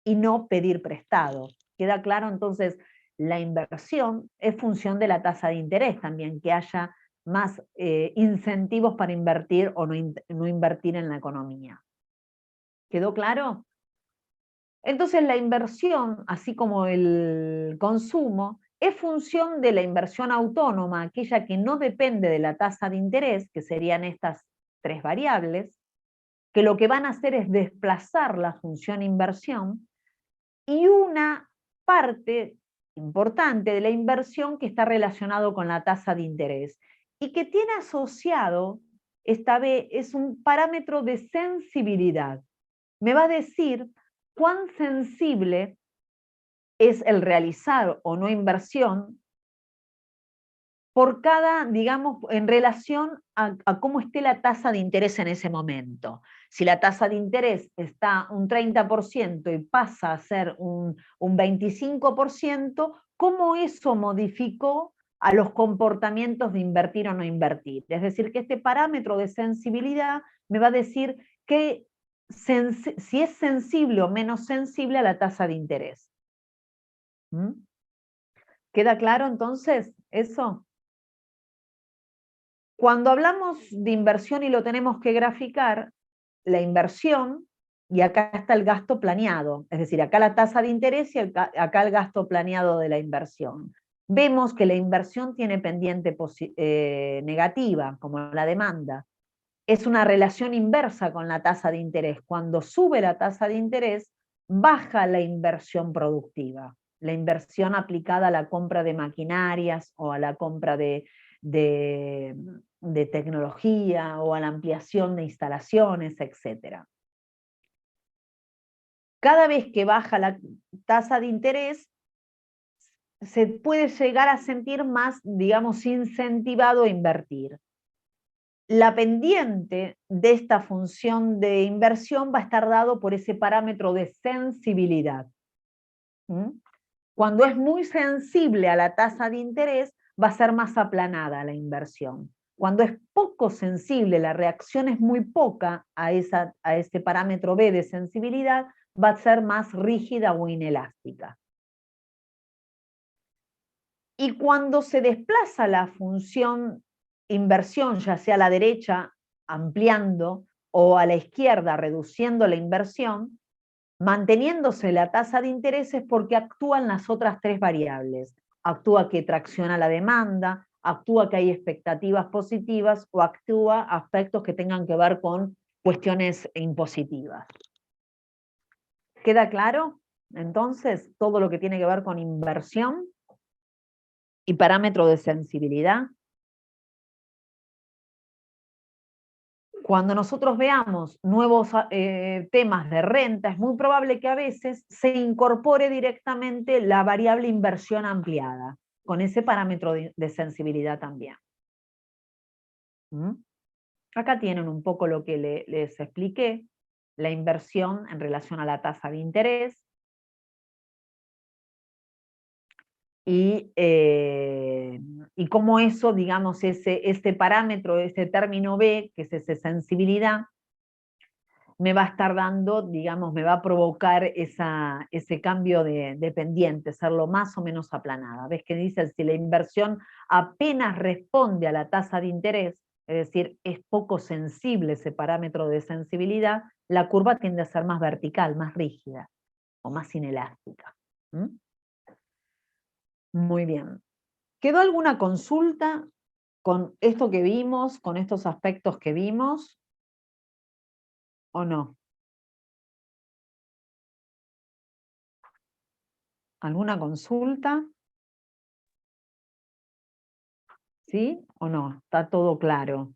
y no pedir prestado. ¿Queda claro? Entonces, la inversión es función de la tasa de interés también, que haya más incentivos para invertir o no invertir en la economía. ¿Quedó claro? Entonces la inversión, así como el consumo, es función de la inversión autónoma, aquella que no depende de la tasa de interés, que serían estas tres variables, que lo que van a hacer es desplazar la función inversión, y una parte importante de la inversión que está relacionado con la tasa de interés y que tiene asociado, esta vez es un parámetro de sensibilidad. Me va a decir cuán sensible es el realizar o no inversión por cada, digamos, en relación a cómo esté la tasa de interés en ese momento. Si la tasa de interés está un 30% y pasa a ser un 25%, ¿cómo eso modificó a los comportamientos de invertir o no invertir? Es decir, que este parámetro de sensibilidad me va a decir si es sensible o menos sensible a la tasa de interés. ¿Mm? ¿Queda claro entonces eso? Cuando hablamos de inversión y lo tenemos que graficar, la inversión, y acá está el gasto planeado, es decir, acá la tasa de interés y acá el gasto planeado de la inversión. Vemos que la inversión tiene pendiente negativa, como la demanda. Es una relación inversa con la tasa de interés. Cuando sube la tasa de interés, baja la inversión productiva, la inversión aplicada a la compra de maquinarias o a la compra de tecnología o a la ampliación de instalaciones, etc. Cada vez que baja la tasa de interés, se puede llegar a sentir más, digamos, incentivado a invertir. La pendiente de esta función de inversión va a estar dado por ese parámetro de sensibilidad. Cuando es muy sensible a la tasa de interés, va a ser más aplanada la inversión. Cuando es poco sensible, la reacción es muy poca a ese parámetro B de sensibilidad, va a ser más rígida o inelástica. Y cuando se desplaza la función inversión, ya sea a la derecha ampliando o a la izquierda reduciendo la inversión, manteniéndose la tasa de interés es porque actúan las otras tres variables. Actúa que tracciona la demanda, actúa que hay expectativas positivas o actúa aspectos que tengan que ver con cuestiones impositivas. ¿Queda claro? Entonces, todo lo que tiene que ver con inversión y parámetro de sensibilidad. Cuando nosotros veamos nuevos temas de renta, es muy probable que a veces se incorpore directamente la variable inversión ampliada, con ese parámetro de sensibilidad también. Acá tienen un poco lo que les expliqué, la inversión en relación a la tasa de interés, y cómo eso, digamos, ese parámetro, ese término B, que es esa sensibilidad, me va a estar dando, digamos, me va a provocar ese cambio de pendiente, serlo más o menos aplanada. ¿Ves que dice, si la inversión apenas responde a la tasa de interés, es decir, es poco sensible ese parámetro de sensibilidad, la curva tiende a ser más vertical, más rígida o más inelástica. Muy bien. ¿Quedó alguna consulta con esto que vimos, con estos aspectos que vimos, o no? ¿Alguna consulta? ¿Sí o no? ¿Está todo claro?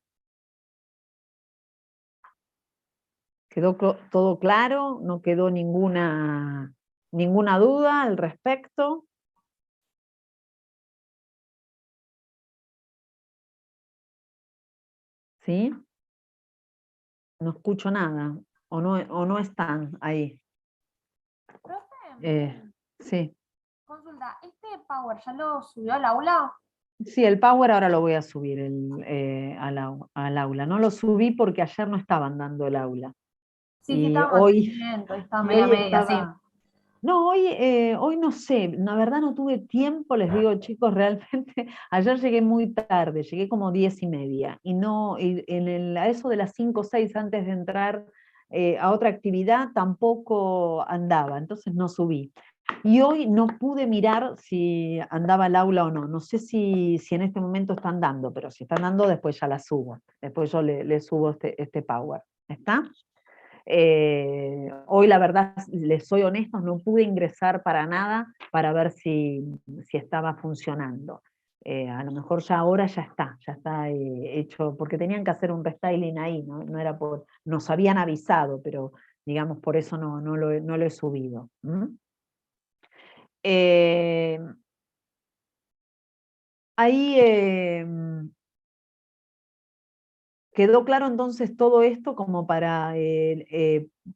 ¿Quedó todo claro? ¿No quedó ninguna duda al respecto? ¿Sí? No escucho nada. ¿O no están ahí? Profe, Sí. consulta, ¿este Power ya lo subió al aula? Sí, el Power ahora lo voy a subir al aula. No lo subí porque ayer no estaban dando el aula. Sí, Y estaba hoy, mantenimiento, está y media hoy media, estaba... No, hoy no sé, la verdad no tuve tiempo, les digo chicos, realmente, ayer llegué muy tarde, llegué como 10:30, y a eso de las 5 o 6 antes de entrar a otra actividad tampoco andaba, entonces no subí. Y hoy no pude mirar si andaba el aula o no, no sé si en este momento están dando, pero si están dando después ya la subo, después yo le subo este Power, ¿está? Hoy la verdad, les soy honestos, no pude ingresar para nada para ver si estaba funcionando. A lo mejor ya ahora ya está hecho, porque tenían que hacer un restyling ahí, no era nos habían avisado, pero digamos por eso no lo he subido. Ahí ¿quedó claro entonces todo esto como para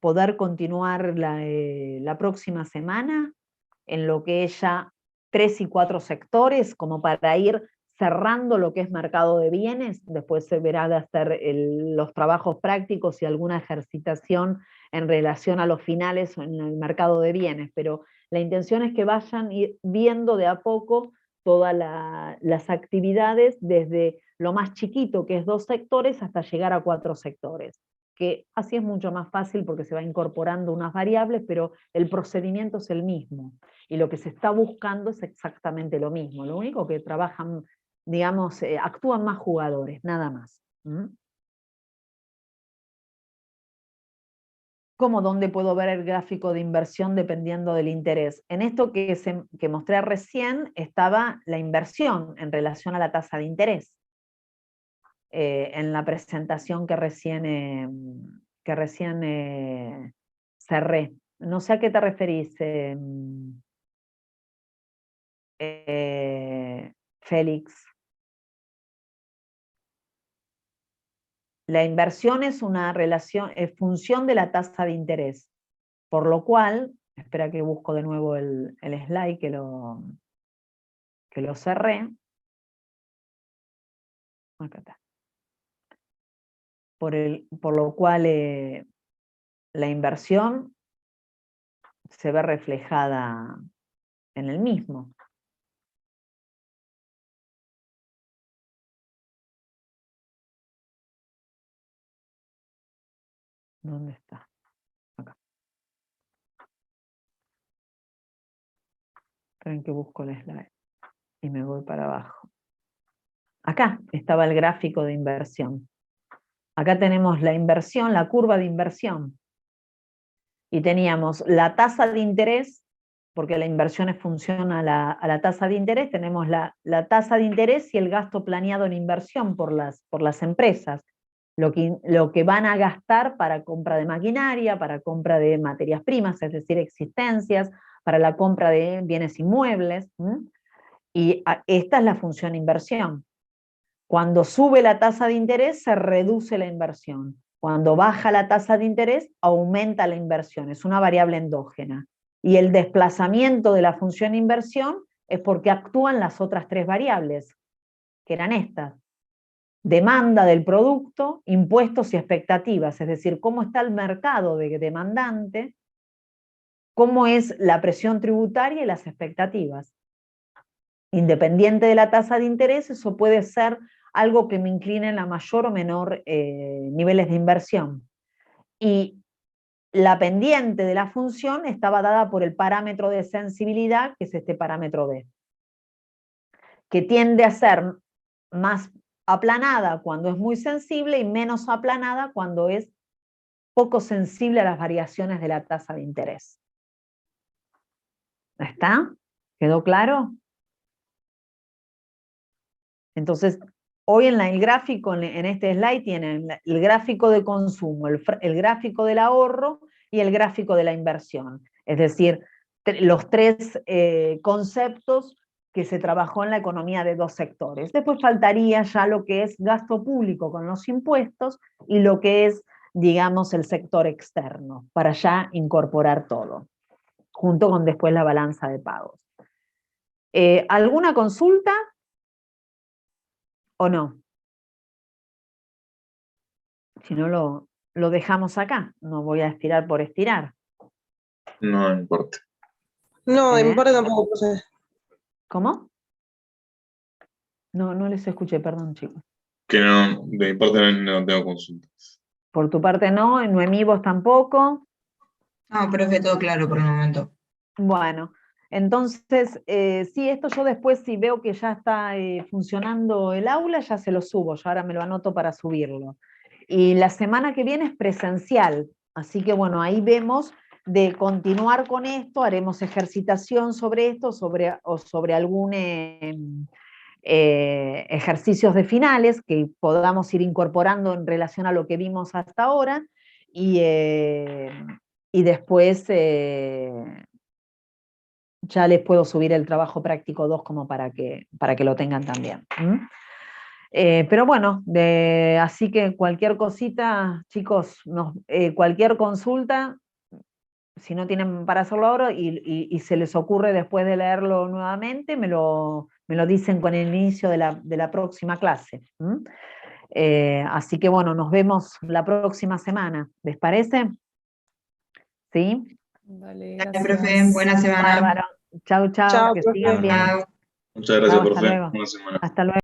poder continuar la próxima semana en lo que es ya 3 y 4 sectores, como para ir cerrando lo que es mercado de bienes? Después se verá de hacer los trabajos prácticos y alguna ejercitación en relación a los finales en el mercado de bienes, pero la intención es que vayan viendo de a poco todas las actividades desde lo más chiquito, que es 2 sectores, hasta llegar a 4 sectores. Que así es mucho más fácil porque se va incorporando unas variables, pero el procedimiento es el mismo. Y lo que se está buscando es exactamente lo mismo. Lo único que trabajan, digamos, actúan más jugadores, nada más. ¿Cómo dónde puedo ver el gráfico de inversión dependiendo del interés? En esto que mostré recién estaba la inversión en relación a la tasa de interés. En la presentación que recién cerré. No sé a qué te referís, Félix. La inversión es una relación, es función de la tasa de interés, por lo cual, espera que busco de nuevo el slide que lo cerré. Acá está. Por lo cual la inversión se ve reflejada en el mismo. ¿Dónde está? Acá. Esperen que busco el slide y me voy para abajo. Acá estaba el gráfico de inversión. Acá tenemos la inversión, la curva de inversión. Y teníamos la tasa de interés, porque la inversión es función a la tasa de interés, tenemos la tasa de interés y el gasto planeado en inversión por las empresas. Lo que van a gastar para compra de maquinaria, para compra de materias primas, es decir, existencias, para la compra de bienes inmuebles. Y esta es la función inversión. Cuando sube la tasa de interés, se reduce la inversión. Cuando baja la tasa de interés, aumenta la inversión. Es una variable endógena. Y el desplazamiento de la función inversión es porque actúan las otras 3 variables, que eran estas. Demanda del producto, impuestos y expectativas, es decir, cómo está el mercado de demandante, cómo es la presión tributaria y las expectativas. Independiente de la tasa de interés, eso puede ser algo que me incline en la mayor o menor niveles de inversión. Y la pendiente de la función estaba dada por el parámetro de sensibilidad, que es este parámetro B, que tiende a ser más aplanada cuando es muy sensible y menos aplanada cuando es poco sensible a las variaciones de la tasa de interés. ¿Está? ¿Quedó claro? Entonces, hoy en el gráfico, en este slide, tienen el gráfico de consumo, el gráfico del ahorro y el gráfico de la inversión. Es decir, los 3 conceptos que se trabajó en la economía de 2 sectores. Después faltaría ya lo que es gasto público con los impuestos y lo que es, digamos, el sector externo, para ya incorporar todo, junto con después la balanza de pagos. ¿Alguna consulta? ¿O no? Si no, lo dejamos acá. No voy a estirar por estirar. No importa. No, de mi parte tampoco, profe. ¿Cómo? No les escuché, perdón, chicos. Que no, de mi parte no tengo consultas. Por tu parte no, Noemí, vos tampoco. No, profe, todo claro por el momento. Bueno, entonces, sí, esto yo después, si veo que ya está funcionando el aula, ya se lo subo. Yo ahora me lo anoto para subirlo. Y la semana que viene es presencial. Así que bueno, ahí vemos de continuar con esto, haremos ejercitación sobre esto, o sobre algún ejercicios de finales que podamos ir incorporando en relación a lo que vimos hasta ahora, y después ya les puedo subir el trabajo práctico 2 como para que lo tengan también. Pero bueno, así que cualquier cosita, chicos, cualquier consulta, si no tienen para hacerlo ahora y se les ocurre después de leerlo nuevamente, me lo dicen con el inicio de la próxima clase. Así que bueno, nos vemos la próxima semana. ¿Les parece? ¿Sí? Dale, Dale, gracias. profe, buena semana. Bárbaro. Chau, chau, Chao, que profe. sigan bien. Chao. Muchas gracias, Chao, hasta profe. luego. Buena semana. Hasta luego.